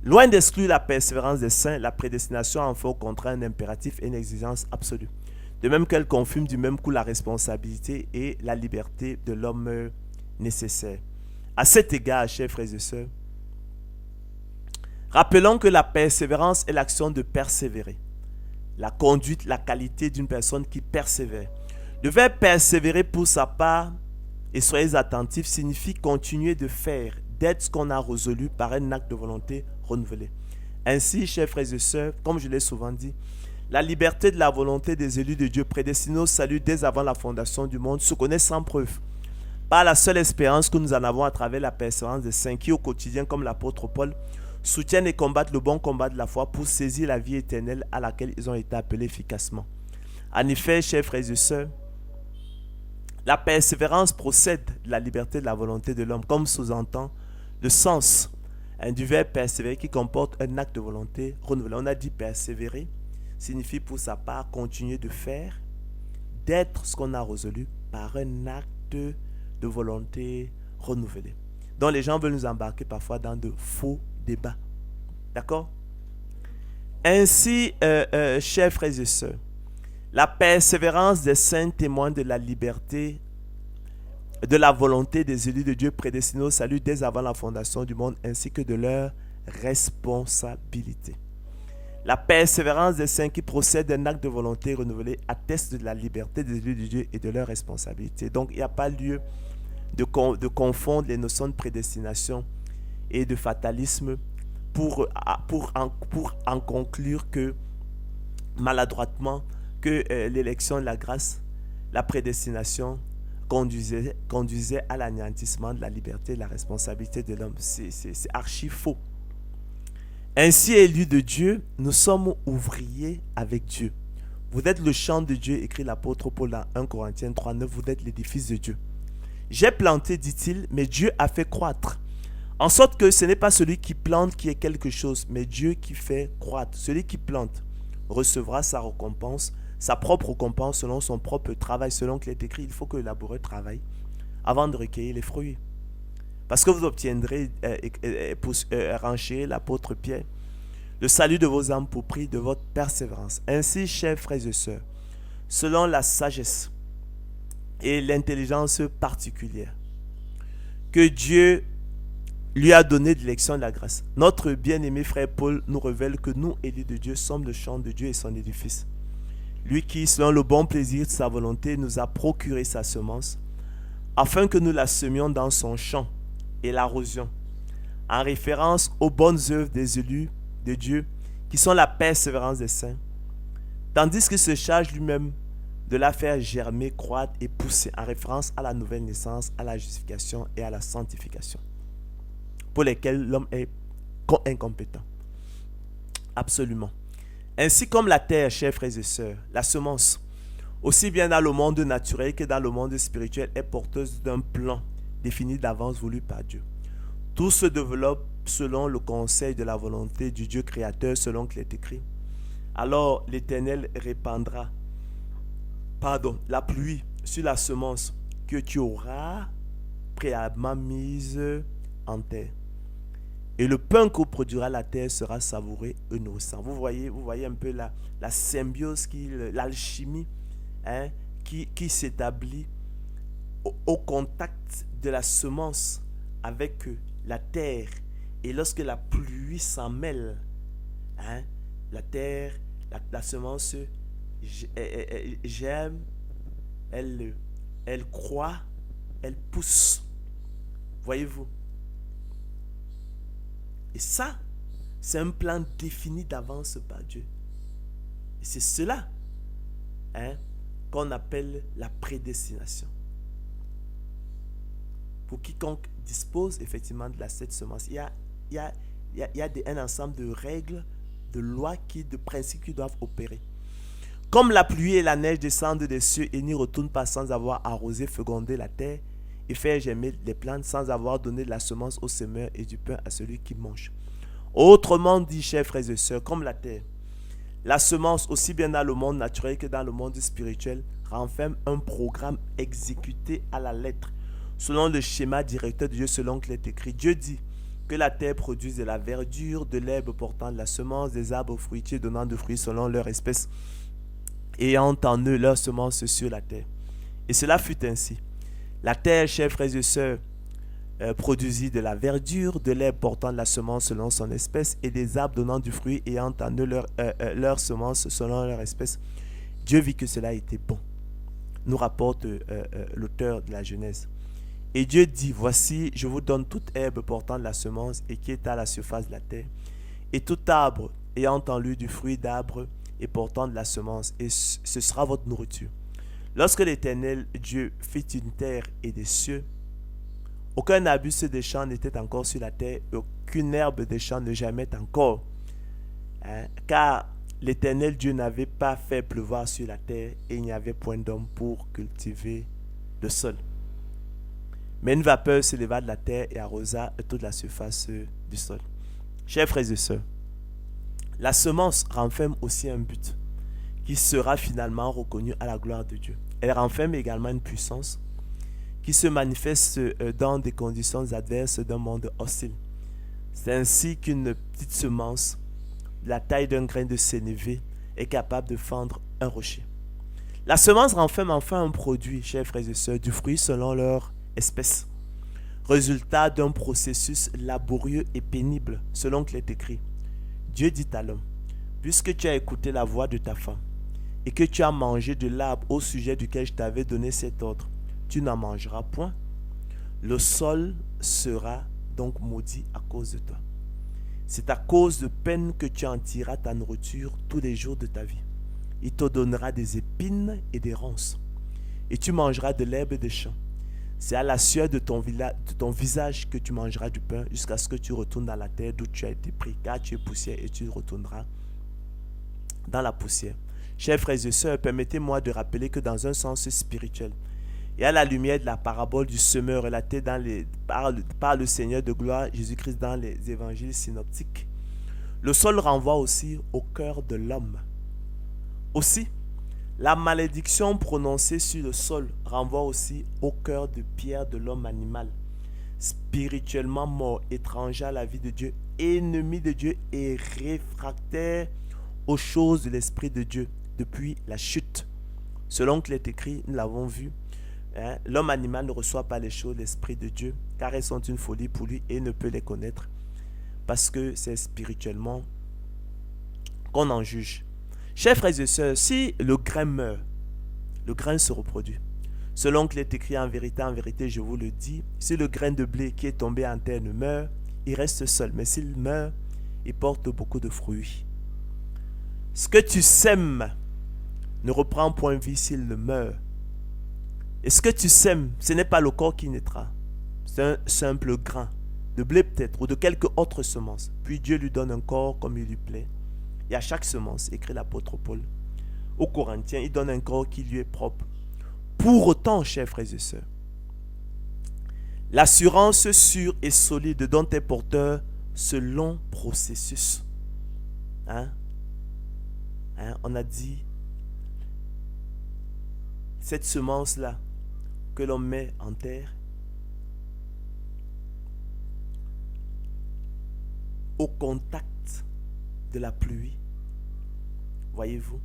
loin d'exclure la persévérance des saints, la prédestination en fait au contraire un impératif et une exigence absolue. De même qu'elle confirme du même coup la responsabilité et la liberté de l'homme nécessaire. À cet égard, chers frères et sœurs, rappelons que la persévérance est l'action de persévérer. La conduite, la qualité d'une personne qui persévère. Le verbe persévérer pour sa part, et soyez attentifs, signifie continuer de faire, d'être ce qu'on a résolu par un acte de volonté renouvelé. Ainsi, chers frères et sœurs, comme je l'ai souvent dit, la liberté de la volonté des élus de Dieu prédestinés au salut dès avant la fondation du monde se connaît sans preuve, par la seule espérance que nous en avons à travers la persévérance des saints qui au quotidien, comme l'apôtre Paul, soutiennent et combattent le bon combat de la foi pour saisir la vie éternelle à laquelle ils ont été appelés efficacement. En effet, chers frères et sœurs, la persévérance procède de la liberté de la volonté de l'homme, comme sous-entend le sens du verbe persévérer qui comporte un acte de volonté renouvelé. On a dit persévérer signifie pour sa part continuer de faire, d'être ce qu'on a résolu par un acte de volonté renouvelée. Donc les gens veulent nous embarquer parfois dans de faux débats. D'accord? Ainsi, chers frères et sœurs, la persévérance des saints témoigne de la liberté, de la volonté des élus de Dieu prédestinés au salut dès avant la fondation du monde, ainsi que de leur responsabilité. La persévérance des saints qui procède d'un acte de volonté renouvelé atteste de la liberté des élus de Dieu et de leur responsabilité. Donc il n'y a pas lieu de confondre les notions de prédestination et de fatalisme pour en conclure que maladroitement que l'élection de la grâce, la prédestination conduisait à l'anéantissement de la liberté et de la responsabilité de l'homme. C'est archi faux. Ainsi, élus de Dieu, nous sommes ouvriers avec Dieu. Vous êtes le champ de Dieu, écrit l'apôtre Paul dans 1 Corinthiens 3,9, vous êtes l'édifice de Dieu. J'ai planté, dit-il, mais Dieu a fait croître. En sorte que ce n'est pas celui qui plante qui est quelque chose, mais Dieu qui fait croître. Celui qui plante recevra sa récompense, sa propre récompense selon son propre travail, selon qu'il est écrit, il faut que le laboureur travaille avant de recueillir les fruits. Parce que vous obtiendrez, pour renchérir l'apôtre Pierre, le salut de vos âmes pour prix de votre persévérance. Ainsi, chers frères et sœurs, selon la sagesse et l'intelligence particulière que Dieu lui a donné de l'élection et de la grâce. Notre bien-aimé frère Paul nous révèle que nous, élus de Dieu, sommes le champ de Dieu et son édifice. Lui qui, selon le bon plaisir de sa volonté, nous a procuré sa semence, afin que nous la semions dans son champ et l'arrosions, en référence aux bonnes œuvres des élus de Dieu, qui sont la persévérance des saints, tandis qu'il se charge lui-même de la faire germer, croître et pousser, en référence à la nouvelle naissance, à la justification et à la sanctification, pour lesquelles l'homme est incompétent. Absolument. Ainsi comme la terre, chers frères et sœurs, la semence, aussi bien dans le monde naturel que dans le monde spirituel, est porteuse d'un plan défini d'avance voulu par Dieu. Tout se développe selon le conseil de la volonté du Dieu créateur, selon qu'il est écrit. Alors l'Éternel répandra la pluie sur la semence que tu auras préalablement mise en terre. Et le pain que produira la terre sera savoureux et nourrissant. Vous voyez un peu la symbiose, l'alchimie qui s'établit au contact de la semence avec la terre. Et lorsque la pluie s'en mêle, la terre, la semence germe, elle croît, elle pousse. Voyez-vous? Et ça, c'est un plan défini d'avance par Dieu. Et c'est cela qu'on appelle la prédestination. Pour quiconque dispose effectivement de cette semence, il y a un ensemble de règles, de lois, de principes qui doivent opérer. Comme la pluie et la neige descendent des cieux et n'y retournent pas sans avoir arrosé, fécondé la terre et faire germer les plantes, sans avoir donné de la semence au semeur et du pain à celui qui mange. Autrement dit, chers frères et sœurs, comme la terre, la semence, aussi bien dans le monde naturel que dans le monde spirituel, renferme un programme exécuté à la lettre, selon le schéma directeur de Dieu, selon qu'il est écrit. Dieu dit que la terre produise de la verdure, de l'herbe portant de la semence, des arbres fruitiers donnant de fruits selon leur espèce, ayant en eux leur semence sur la terre. Et cela fut ainsi. La terre, chers frères et sœurs, produisit de la verdure, de l'herbe portant de la semence selon son espèce, et des arbres donnant du fruit ayant en eux leur semence selon leur espèce. Dieu vit que cela était bon, nous rapporte l'auteur de la Genèse. Et Dieu dit, voici, je vous donne toute herbe portant de la semence et qui est à la surface de la terre, et tout arbre ayant en lui du fruit d'arbre et portant de la semence, et ce sera votre nourriture. Lorsque l'Éternel Dieu fit une terre et des cieux, aucun arbuste des champs n'était encore sur la terre, aucune herbe des champs ne jamais encore, car l'Éternel Dieu n'avait pas fait pleuvoir sur la terre et il n'y avait point d'homme pour cultiver le sol. Mais une vapeur s'éleva de la terre et arrosa toute la surface du sol. Chers frères et sœurs, la semence renferme aussi un but qui sera finalement reconnu à la gloire de Dieu. Elle renferme également une puissance qui se manifeste dans des conditions adverses d'un monde hostile. C'est ainsi qu'une petite semence de la taille d'un grain de sénévé est capable de fendre un rocher. La semence renferme enfin un produit, chers frères et sœurs, du fruit selon leur espèce, résultat d'un processus laborieux et pénible, selon qu'il est écrit. Dieu dit à l'homme, puisque tu as écouté la voix de ta femme, et que tu as mangé de l'arbre au sujet duquel je t'avais donné cet ordre, tu n'en mangeras point. Le sol sera donc maudit à cause de toi. C'est à cause de peine que tu en tireras ta nourriture tous les jours de ta vie. Il te donnera des épines et des ronces, et tu mangeras de l'herbe des champs. C'est à la sueur de ton visage que tu mangeras du pain jusqu'à ce que tu retournes dans la terre d'où tu as été pris, car tu es poussière et tu retourneras dans la poussière. Chers frères et sœurs, permettez-moi de rappeler que dans un sens spirituel, et à la lumière de la parabole du semeur relatée par le Seigneur de gloire Jésus-Christ dans les évangiles synoptiques, le sol renvoie aussi au cœur de l'homme. Aussi, la malédiction prononcée sur le sol renvoie aussi au cœur de pierre de l'homme animal, spirituellement mort, étranger à la vie de Dieu, ennemi de Dieu et réfractaire aux choses de l'Esprit de Dieu depuis la chute. Selon qu'il est écrit, nous l'avons vu, Hein? L'homme animal ne reçoit pas les choses de l'Esprit de Dieu, car elles sont une folie pour lui et ne peut les connaître, parce que c'est spirituellement qu'on en juge. Chers frères et sœurs, si le grain meurt, le grain se reproduit. Selon qu'il est écrit en vérité, je vous le dis, si le grain de blé qui est tombé en terre ne meurt, il reste seul. Mais s'il meurt, il porte beaucoup de fruits. Ce que tu sèmes ne reprend point vie s'il ne meurt. Et ce que tu sèmes, ce n'est pas le corps qui naîtra. C'est un simple grain, de blé peut-être, ou de quelque autre semence. Puis Dieu lui donne un corps comme il lui plaît. Et à chaque semence, écrit l'apôtre Paul, aux Corinthiens, il donne un corps qui lui est propre. Pour autant, chers frères et sœurs, l'assurance sûre et solide dont est porteur ce long processus. On a dit, cette semence-là que l'on met en terre, au contact de la pluie, voyez-vous.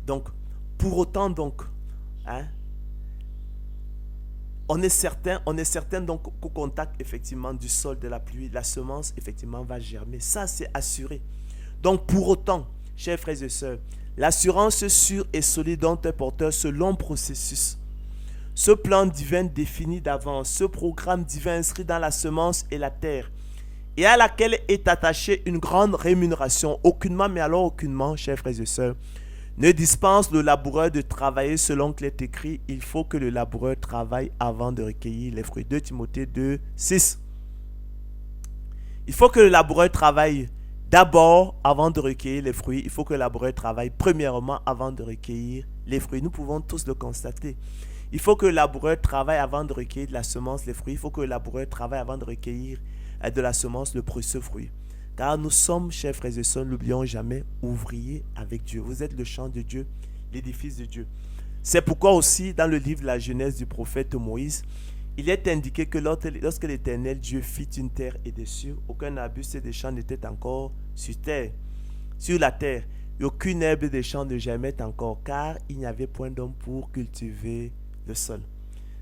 Donc, pour autant donc, on est certain donc qu'au contact effectivement du sol, de la pluie, la semence effectivement va germer. Ça c'est assuré. Donc pour autant, chers frères et sœurs, l'assurance sûre et solide dont est porteur ce long processus, ce plan divin défini d'avance, ce programme divin inscrit dans la semence et la terre, et à laquelle est attachée une grande rémunération, aucunement, mais alors aucunement, chers frères et sœurs, ne dispense le laboureur de travailler selon qu'il est écrit, il faut que le laboureur travaille avant de recueillir les fruits. 2 Timothée 2, 6. Il faut que le laboureur travaille d'abord avant de recueillir les fruits. Il faut que le laboureur travaille premièrement avant de recueillir les fruits. Nous pouvons tous le constater. Il faut que le laboureur travaille avant de recueillir de la semence les fruits. Il faut que le laboureur travaille avant de recueillir de la semence le précieux fruit. Car nous sommes, chers frères et sœurs, n'oublions jamais, ouvriers avec Dieu. Vous êtes le champ de Dieu, l'édifice de Dieu. C'est pourquoi aussi, dans le livre de la Genèse du prophète Moïse, il est indiqué que lorsque l'Éternel Dieu fit une terre et des cieux, aucun arbuste des champs n'était encore sur la terre, et aucune herbe des champs ne germait encore, car il n'y avait point d'homme pour cultiver le sol.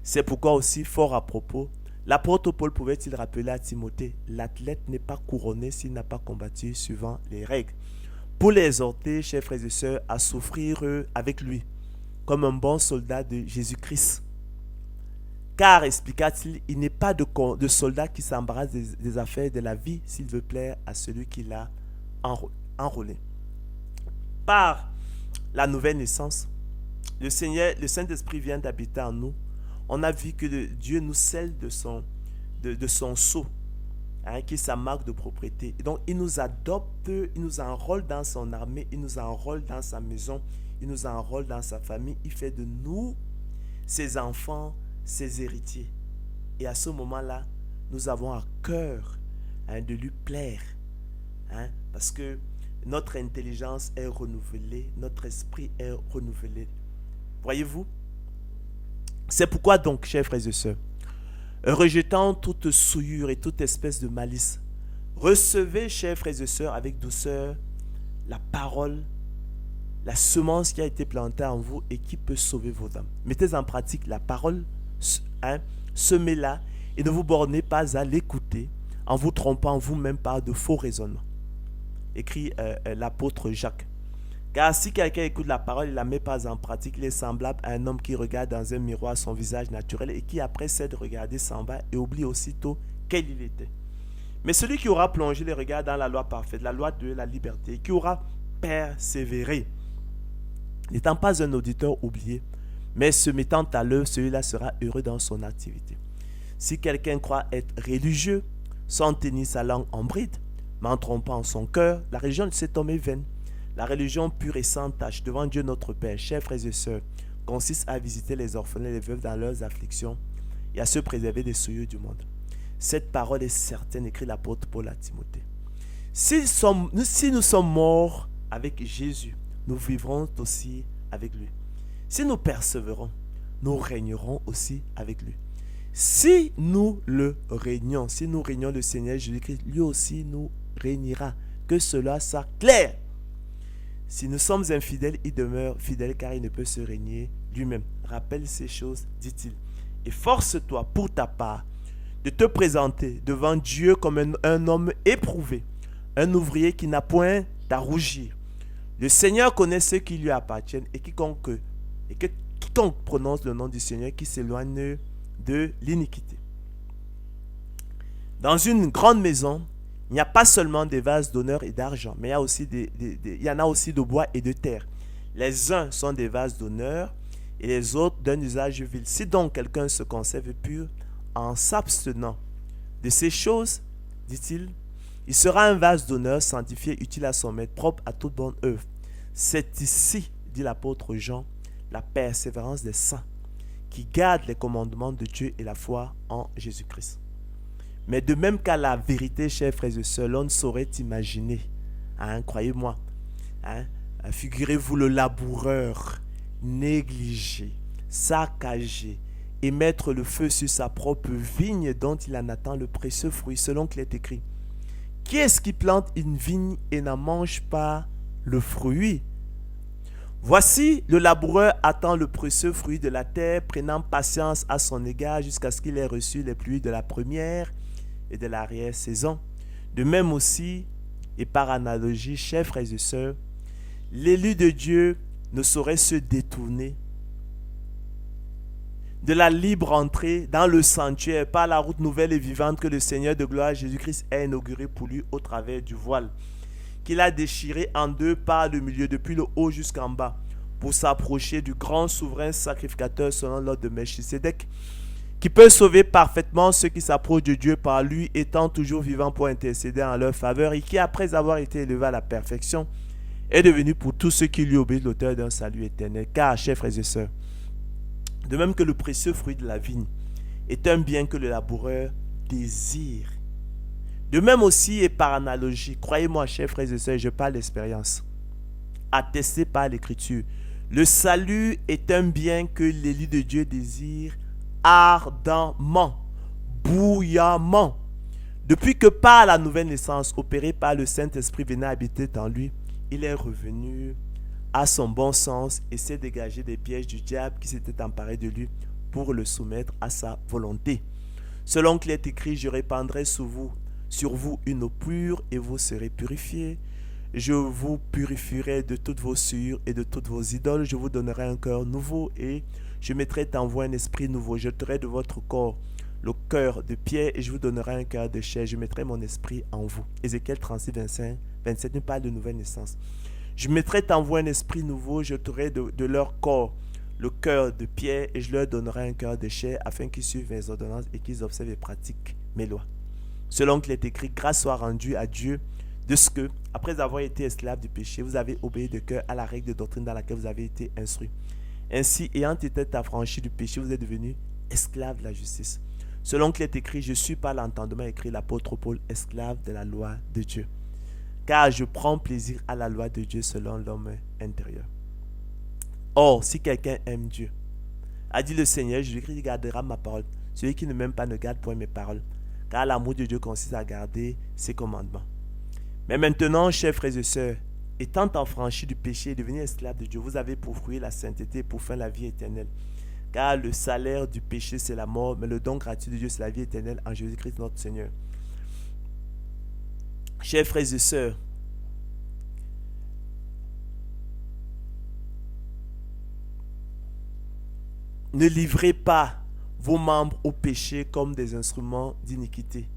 C'est pourquoi aussi, fort à propos, l'apôtre Paul pouvait-il rappeler à Timothée, l'athlète n'est pas couronné s'il n'a pas combattu suivant les règles, pour les exhorter, chers frères et sœurs, à souffrir avec lui, comme un bon soldat de Jésus-Christ. Car, expliqua-t-il, il n'est pas de soldat qui s'embarrasse des affaires de la vie s'il veut plaire à celui qui l'a enrôlé. Par la nouvelle naissance, le Saint-Esprit vient d'habiter en nous. On a vu que Dieu nous scelle de son sceau, qui est sa marque de propriété. Et donc, il nous adopte, il nous enrôle dans son armée, il nous enrôle dans sa maison, il nous enrôle dans sa famille. Il fait de nous ses enfants, ses héritiers. Et à ce moment-là, nous avons à cœur de lui plaire. Parce que notre intelligence est renouvelée, notre esprit est renouvelé. Voyez-vous? C'est pourquoi donc, chers frères et sœurs, rejetant toute souillure et toute espèce de malice, recevez, chers frères et sœurs, avec douceur, la parole, la semence qui a été plantée en vous et qui peut sauver vos âmes. Mettez en pratique la parole, semez-la et ne vous bornez pas à l'écouter en vous trompant vous-même par de faux raisonnements. Écrit l'apôtre Jacques. Car si quelqu'un écoute la parole et ne la met pas en pratique, il est semblable à un homme qui regarde dans un miroir son visage naturel et qui après cesse de regarder s'en va et oublie aussitôt quel il était. Mais celui qui aura plongé les regards dans la loi parfaite, la loi de la liberté, qui aura persévéré, n'étant pas un auditeur oublié, mais se mettant à l'œuvre, celui-là sera heureux dans son activité. Si quelqu'un croit être religieux, sans tenir sa langue en bride, mais en trompant son cœur, la religion de cet homme est vaine. La religion pure et sans tache devant Dieu notre Père, chers frères et sœurs, consiste à visiter les orphelins et les veuves dans leurs afflictions et à se préserver des souillures du monde. Cette parole est certaine, écrit l'apôtre Paul à Timothée. Si nous sommes morts avec Jésus, nous vivrons aussi avec lui. Si nous persévérons, nous régnerons aussi avec lui. Si nous régnons le Seigneur Jésus-Christ, lui aussi nous régnera. Que cela soit clair. Si nous sommes infidèles, il demeure fidèle car il ne peut se régner lui-même. Rappelle ces choses, dit-il. Et force-toi pour ta part de te présenter devant Dieu comme un homme éprouvé, un ouvrier qui n'a point à rougir. Le Seigneur connaît ceux qui lui appartiennent et quiconque prononce le nom du Seigneur qui s'éloigne de l'iniquité. Dans une grande maison, il n'y a pas seulement des vases d'honneur et d'argent, mais il y en a aussi de bois et de terre. Les uns sont des vases d'honneur et les autres d'un usage vil. Si donc quelqu'un se conserve pur en s'abstenant de ces choses, dit-il, il sera un vase d'honneur sanctifié, utile à son maître, propre à toute bonne œuvre. C'est ici, dit l'apôtre Jean, la persévérance des saints qui gardent les commandements de Dieu et la foi en Jésus-Christ. Mais de même qu'à la vérité, chers frères et sœurs, l'on ne saurait imaginer, croyez-moi, figurez-vous le laboureur négligé, saccagé et mettre le feu sur sa propre vigne dont il en attend le précieux fruit, selon qu'il est écrit. Qui est-ce qui plante une vigne et n'en mange pas le fruit? Voici, le laboureur attend le précieux fruit de la terre, prenant patience à son égard jusqu'à ce qu'il ait reçu les pluies de la première et de l'arrière-saison. De même aussi, et par analogie, chers frères et sœurs, l'élu de Dieu ne saurait se détourner de la libre entrée dans le sanctuaire par la route nouvelle et vivante que le Seigneur de gloire Jésus-Christ a inaugurée pour lui au travers du voile, qu'il a déchiré en deux par le milieu depuis le haut jusqu'en bas, pour s'approcher du grand souverain sacrificateur selon l'ordre de Melchisédek, qui peut sauver parfaitement ceux qui s'approchent de Dieu par lui, étant toujours vivant pour intercéder en leur faveur, et qui, après avoir été élevé à la perfection, est devenu pour tous ceux qui lui obéissent l'auteur d'un salut éternel. Car, chers frères et sœurs, de même que le précieux fruit de la vigne est un bien que le laboureur désire, de même aussi et par analogie, croyez-moi, chers frères et sœurs, je parle d'expérience, attesté par l'Écriture, le salut est un bien que l'élu de Dieu désire ardemment, bouillamment. Depuis que par la nouvelle naissance opérée par le Saint-Esprit venait habiter en lui, il est revenu à son bon sens et s'est dégagé des pièges du diable qui s'était emparé de lui pour le soumettre à sa volonté. Selon qu'il est écrit, je répandrai sur vous une eau pure et vous serez purifiés. Je vous purifierai de toutes vos souillures et de toutes vos idoles. Je vous donnerai un cœur nouveau et je mettrai en vous un esprit nouveau. Je jeterai de votre corps le cœur de pierre et je vous donnerai un cœur de chair. Je mettrai mon esprit en vous. Ézéchiel 36, 25, 27 nous parle de nouvelle naissance. Je mettrai en vous un esprit nouveau, je jeterai de leur corps le cœur de pierre et je leur donnerai un cœur de chair afin qu'ils suivent mes ordonnances et qu'ils observent et pratiquent mes lois. Selon qu'il est écrit, grâce soit rendue à Dieu de ce que, après avoir été esclave du péché, vous avez obéi de cœur à la règle de doctrine dans laquelle vous avez été instruits. Ainsi, ayant été affranchis du péché, vous êtes devenus esclaves de la justice. Selon qu'il est écrit, je suis par l'entendement écrit l'apôtre Paul, esclave de la loi de Dieu. Car je prends plaisir à la loi de Dieu selon l'homme intérieur. Or, si quelqu'un aime Dieu, a dit le Seigneur, Jésus-Christ gardera ma parole. Celui qui ne m'aime pas ne garde point mes paroles. Car l'amour de Dieu consiste à garder ses commandements. Mais maintenant, chers frères et sœurs, étant affranchis du péché et devenus esclaves de Dieu, vous avez pour fruit la sainteté et pour fin la vie éternelle. Car le salaire du péché, c'est la mort, mais le don gratuit de Dieu, c'est la vie éternelle en Jésus-Christ notre Seigneur. Chers frères et sœurs, ne livrez pas vos membres au péché comme des instruments d'iniquité.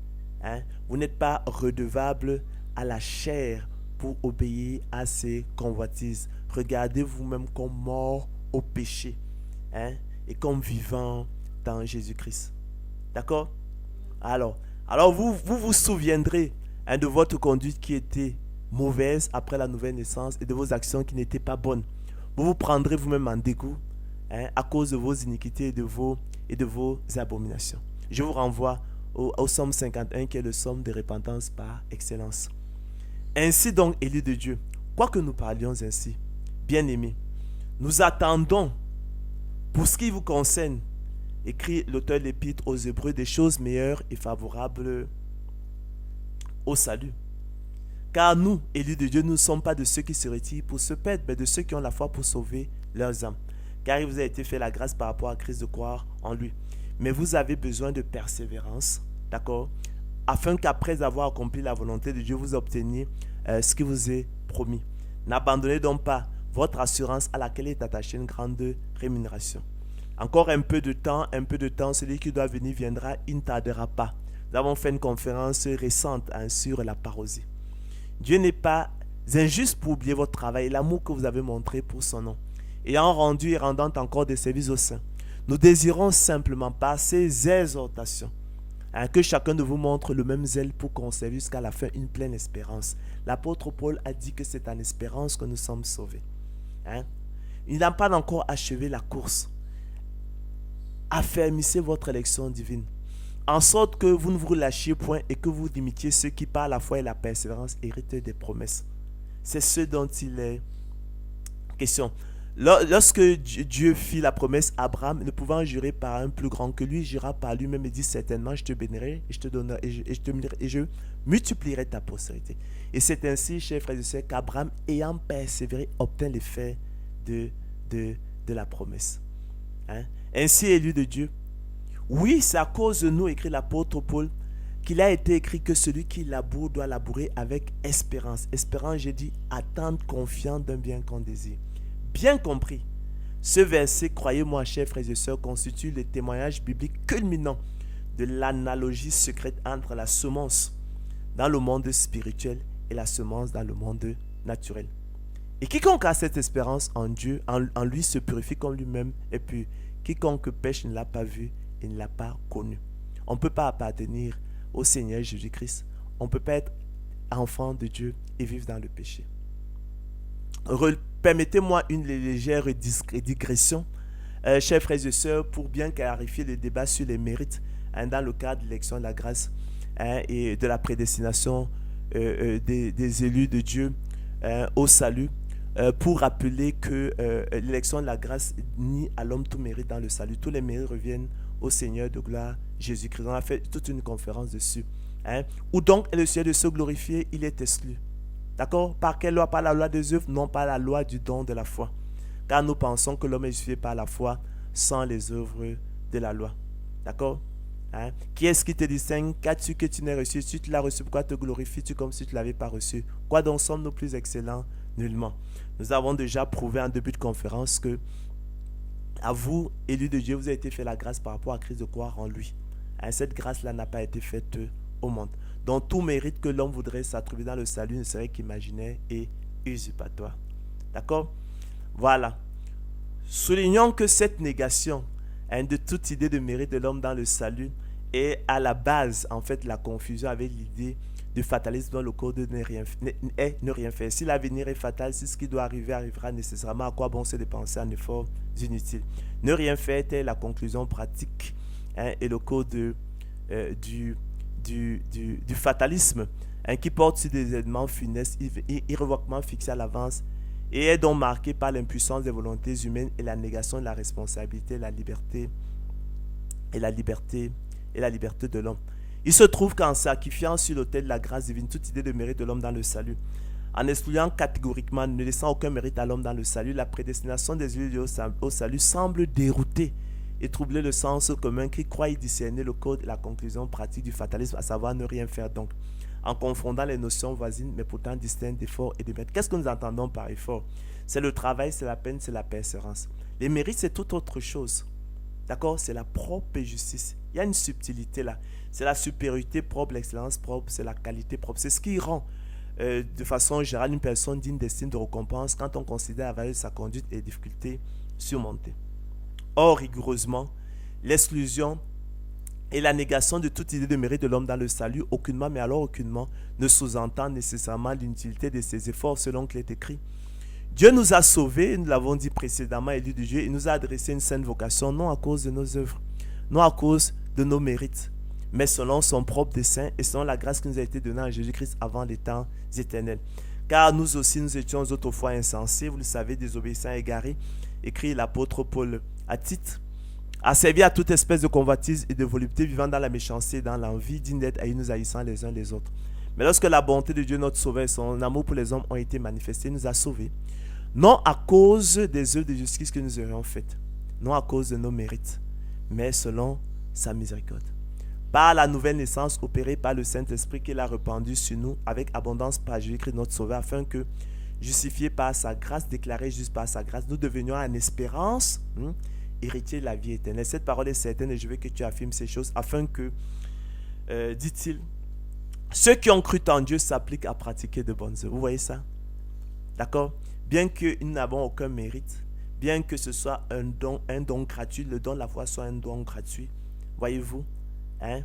Vous n'êtes pas redevables à la chair pour obéir à ses convoitises. Regardez vous-même comme mort au péché et comme vivant dans Jésus-Christ. D'accord? Alors vous vous souviendrez de votre conduite qui était mauvaise après la nouvelle naissance et de vos actions qui n'étaient pas bonnes. Vous vous prendrez vous-même en dégoût à cause de vos iniquités et de vos abominations. Je vous renvoie au psaume 51 qui est le psaume de repentance par excellence. Ainsi donc, élus de Dieu, quoique nous parlions ainsi, bien-aimés, nous attendons, pour ce qui vous concerne, écrit l'auteur de l'Épître aux Hébreux, des choses meilleures et favorables au salut. Car nous, élus de Dieu, nous ne sommes pas de ceux qui se retirent pour se perdre, mais de ceux qui ont la foi pour sauver leurs âmes. Car il vous a été fait la grâce par rapport à Christ de croire en lui. Mais vous avez besoin de persévérance, d'accord, afin qu'après avoir accompli la volonté de Dieu, vous obteniez ce qui vous est promis. N'abandonnez donc pas votre assurance à laquelle est attachée une grande rémunération. Encore un peu de temps, celui qui doit venir viendra, il ne tardera pas. Nous avons fait une conférence récente sur la parousie. Dieu n'est pas injuste pour oublier votre travail et l'amour que vous avez montré pour son nom. Ayant rendu et rendant encore des services aux saints, nous désirons simplement par ces exhortations que chacun de vous montre le même zèle pour conserver jusqu'à la fin une pleine espérance. L'apôtre Paul a dit que c'est en espérance que nous sommes sauvés. Il n'a pas encore achevé la course. Affermissez votre élection divine, en sorte que vous ne vous relâchiez point et que vous imitiez ceux qui par la foi et la persévérance héritent des promesses. C'est ce dont il est question. Lorsque Dieu fit la promesse à Abraham, ne pouvant jurer par un plus grand que lui, il jura par lui-même et dit certainement je te bénirai et je te donnerai et je multiplierai ta postérité. Et c'est ainsi, chers frères et sœurs, qu'Abraham, ayant persévéré, obtint l'effet de la promesse. Ainsi élu de Dieu. Oui, c'est à cause de nous, écrit l'apôtre Paul, qu'il a été écrit que celui qui laboure doit labourer avec espérance. Espérance, j'ai dit, attendre confiant d'un bien qu'on désire. Bien compris, ce verset, croyez-moi, chers frères et sœurs, constitue le témoignage biblique culminant de l'analogie secrète entre la semence dans le monde spirituel et la semence dans le monde naturel. Et quiconque a cette espérance en Dieu, en lui se purifie comme lui-même est pur. Quiconque pêche ne l'a pas vu et ne l'a pas connu. On ne peut pas appartenir au Seigneur Jésus-Christ. On ne peut pas être enfant de Dieu et vivre dans le péché. Permettez-moi une légère digression, chers frères et sœurs, pour bien clarifier le débat sur les mérites dans le cadre de l'élection de la grâce et de la prédestination des élus de Dieu au salut, pour rappeler que l'élection de la grâce nie à l'homme tout mérite dans le salut. Tous les mérites reviennent au Seigneur de gloire, Jésus-Christ. On a fait toute une conférence dessus. Où donc est le Seigneur de se glorifier? Il est exclu. D'accord? Par quelle loi? Par la loi des œuvres? Non, par la loi du don de la foi. Car nous pensons que l'homme est justifié par la foi sans les œuvres de la loi. D'accord? Qui est-ce qui te distingue? Qu'as-tu que tu n'aies reçu? Si tu l'as reçu, pourquoi te glorifies-tu comme si tu ne l'avais pas reçu? Quoi donc sommes-nous plus excellents? Nullement. Nous avons déjà prouvé en début de conférence que à vous, élus de Dieu, vous avez été fait la grâce par rapport à Christ de croire en lui. Cette grâce-là n'a pas été faite au monde. Donc tout mérite que l'homme voudrait s'attribuer dans le salut ne serait qu'imaginaire et usurpatoire. D'accord? Voilà. Soulignons que cette négation de toute idée de mérite de l'homme dans le salut est à la base, en fait, la confusion avec l'idée de fatalisme dans le code de ne rien faire. Si l'avenir est fatal, si ce qui doit arriver arrivera nécessairement, à quoi bon se dépenser en efforts inutiles? Ne rien faire est la conclusion pratique et le code du fatalisme qui porte sur des événements funestes irrévocablement fixés à l'avance et est donc marqué par l'impuissance des volontés humaines et la négation de la responsabilité, la liberté de l'homme. Il se trouve qu'en sacrifiant sur l'autel de la grâce divine toute idée de mérite de l'homme dans le salut, en excluant catégoriquement, ne laissant aucun mérite à l'homme dans le salut, la prédestination des élus au salut semble dérouter et troubler le sens commun qui croit y discerner le code et la conclusion pratique du fatalisme, à savoir ne rien faire donc, en confondant les notions voisines mais pourtant distinctes d'effort et de mérite. Qu'est-ce que nous entendons par effort? C'est le travail, c'est la peine, c'est la persévérance. Les mérites, c'est toute autre chose. D'accord? C'est la propre justice. Il y a une subtilité là. C'est la supériorité propre, l'excellence propre, c'est la qualité propre. C'est ce qui rend de façon générale une personne digne d'estime, de récompense quand on considère la valeur de sa conduite et les difficultés surmontées. Or, rigoureusement, l'exclusion et la négation de toute idée de mérite de l'homme dans le salut, aucunement, mais alors aucunement, ne sous-entend nécessairement l'inutilité de ses efforts selon qu'il est écrit. Dieu nous a sauvés, nous l'avons dit précédemment, élus de Dieu, et nous a adressé une sainte vocation, non à cause de nos œuvres, non à cause de nos mérites, mais selon son propre dessein et selon la grâce qui nous a été donnée en Jésus-Christ avant les temps éternels. Car nous aussi, nous étions autrefois insensés, vous le savez, désobéissants et égarés, écrit l'apôtre Paul à Tite, a servi à toute espèce de convoitise et de volupté, vivant dans la méchanceté et dans l'envie, dignes d'être haïs, nous haïssant les uns les autres. Mais lorsque la bonté de Dieu, notre Sauveur, et son amour pour les hommes ont été manifestés, il nous a sauvés. Non à cause des œuvres de justice que nous aurions faites, non à cause de nos mérites, mais selon sa miséricorde. Par la nouvelle naissance opérée par le Saint-Esprit qu'il a répandu sur nous avec abondance par Jésus-Christ notre Sauveur, afin que, justifiés par sa grâce, déclarés justes par sa grâce, nous devenions en espérance héritiers de la vie éternelle. Cette parole est certaine et je veux que tu affirmes ces choses afin que, dit-il, ceux qui ont cru en Dieu s'appliquent à pratiquer de bonnes œuvres. Vous voyez ça? D'accord? Bien que nous n'avons aucun mérite, bien que ce soit un don gratuit, le don de la foi soit un don gratuit, voyez-vous, hein?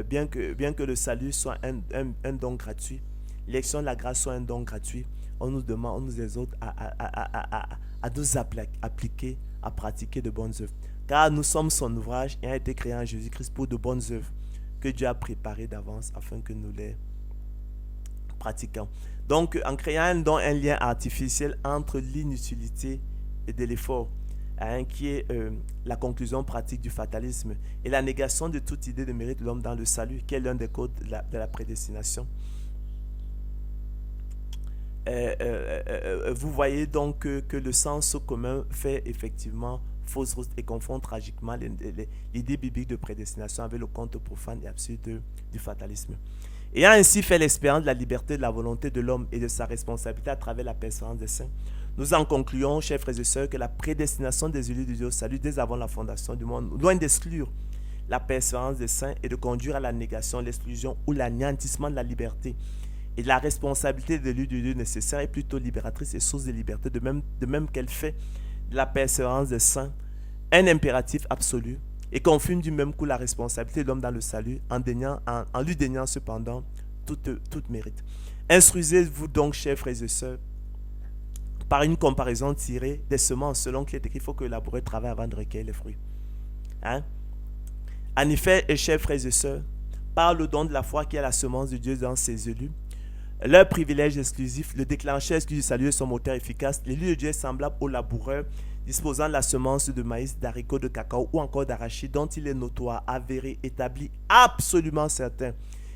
Bien que le salut soit un don gratuit, l'élection de la grâce soit un don gratuit, on nous demande, on nous exhorte à nous appliquer, à pratiquer de bonnes œuvres. Car nous sommes son ouvrage et a été créé en Jésus-Christ pour de bonnes œuvres que Dieu a préparées d'avance afin que nous les pratiquions. Donc, en créant un lien artificiel entre l'inutilité et de l'effort, qui est la conclusion pratique du fatalisme et la négation de toute idée de mérite de l'homme dans le salut, qui est l'un des codes de la prédestination. Vous voyez donc que le sens commun fait effectivement fausse route et confond tragiquement l'idée biblique de prédestination avec le conte profane et absurde du fatalisme. Ayant ainsi fait l'expérience de la liberté de la volonté de l'homme et de sa responsabilité à travers la persévérance des saints, nous en concluons, chers frères et sœurs, que la prédestination des élus de Dieu au salut dès avant la fondation du monde, loin d'exclure la persévérance des saints et de conduire à la négation, l'exclusion ou l'anéantissement de la liberté et de la responsabilité des élus de Dieu nécessaire, est plutôt libératrice et source de liberté, de même qu'elle fait de la persévérance des saints un impératif absolu et confirme du même coup la responsabilité de l'homme dans le salut en lui déniant cependant toute mérite. Instruisez-vous donc, chers frères et sœurs, par une comparaison tirée des semences, selon qu'il est écrit, il faut que le laboureur travaille avant de recueillir les fruits. Hein? En effet, chers frères et sœurs, par le don de la foi qui est la semence de Dieu dans ses élus, leur privilège exclusif, le déclencheur exclusif du salut et son moteur efficace, l'élu de Dieu est semblable au laboureur disposant de la semence de maïs, d'haricots, de cacao ou encore d'arachide, dont il est notoire, avéré, établi, absolument certain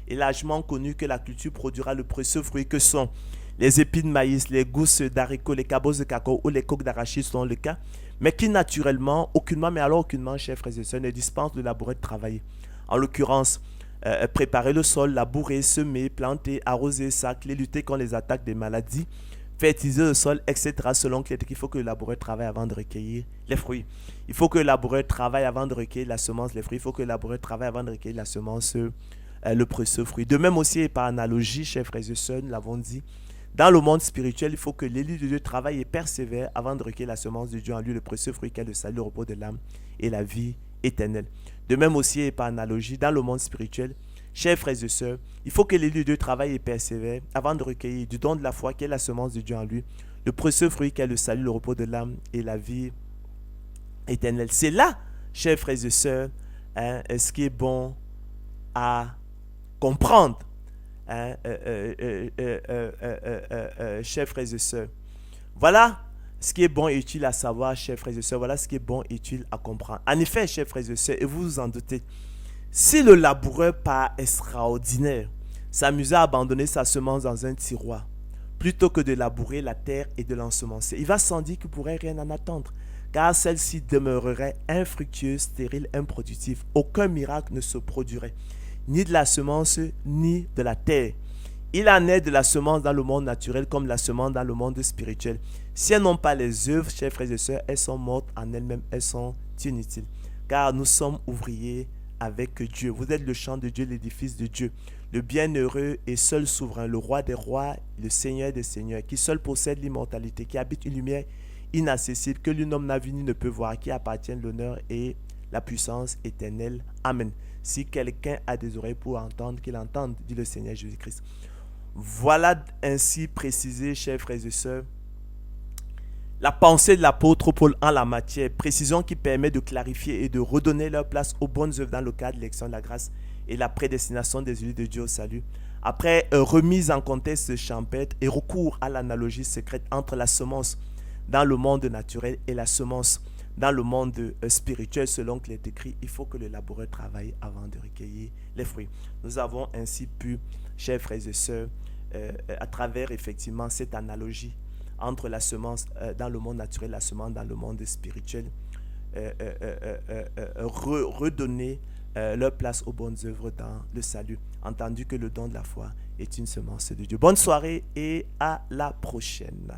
et largement connu que la culture produira le précieux fruit que sont les épis de maïs, les gousses d'haricots, les cabosses de cacao ou les coques d'arachide selon le cas, mais qui naturellement, aucunement, chers frères et sœurs, ne dispense le laboureur de travailler. En l'occurrence, préparer le sol, labourer, semer, planter, arroser, sacler, lutter contre les attaques des maladies, fertiliser le sol, etc. Selon qu'il faut que le laboureur travaille avant de recueillir les fruits. Il faut que le laboureur travaille avant de recueillir la semence, les fruits. Il faut que le laboureur travaille avant de recueillir la semence, le précieux fruit. De même aussi, et par analogie, chers frères et sœurs, nous l'avons dit, dans le monde spirituel, il faut que l'élu de Dieu travaille et persévère avant de recueillir la semence de Dieu en lui, le précieux fruit qu'est le salut, le repos de l'âme et la vie éternelle. De même aussi, et par analogie, dans le monde spirituel, chers frères et sœurs, il faut que l'élu de Dieu travaille et persévère avant de recueillir du don de la foi qui est la semence de Dieu en lui, le précieux fruit qui est le salut, le repos de l'âme et la vie éternelle. C'est là, chers frères et sœurs, ce qui est bon à comprendre, chers frères et sœurs. Voilà ce qui est bon et utile à savoir, chers frères et sœurs. Voilà ce qui est bon et utile à comprendre. En effet, chers frères et sœurs, et vous vous en doutez, si le laboureur par extraordinaire s'amusait à abandonner sa semence dans un tiroir, plutôt que de labourer la terre et de l'ensemencer, il va sans dire qu'il ne pourrait rien en attendre, car celle-ci demeurerait infructueuse, stérile, improductive. Aucun miracle ne se produirait, ni de la semence, ni de la terre. Il en est de la semence dans le monde naturel comme la semence dans le monde spirituel. Si elles n'ont pas les œuvres, chers frères et sœurs, elles sont mortes en elles-mêmes, elles sont inutiles. Car nous sommes ouvriers avec Dieu. Vous êtes le champ de Dieu, l'édifice de Dieu, le bienheureux et seul souverain, le roi des rois, le seigneur des seigneurs, qui seul possède l'immortalité, qui habite une lumière inaccessible, que l'un homme n'a vu ni ne peut voir, qui appartient l'honneur et la puissance éternelle. Amen. Si quelqu'un a des oreilles pour entendre, qu'il entende, dit le Seigneur Jésus-Christ. Voilà ainsi précisé, chers frères et sœurs, la pensée de l'apôtre Paul en la matière, précision qui permet de clarifier et de redonner leur place aux bonnes œuvres dans le cadre de l'élection de la grâce et la prédestination des élus de Dieu au salut. Après remise en contexte champêtre et recours à l'analogie secrète entre la semence dans le monde naturel et la semence dans le monde spirituel, selon qu'il est écrit, il faut que le laboureur travaille avant de recueillir les fruits. Nous avons ainsi pu, chers frères et sœurs, à travers effectivement cette analogie entre la semence dans le monde naturel, la semence dans le monde spirituel, redonner leur place aux bonnes œuvres dans le salut, entendu que le don de la foi est une semence de Dieu. Bonne soirée et à la prochaine.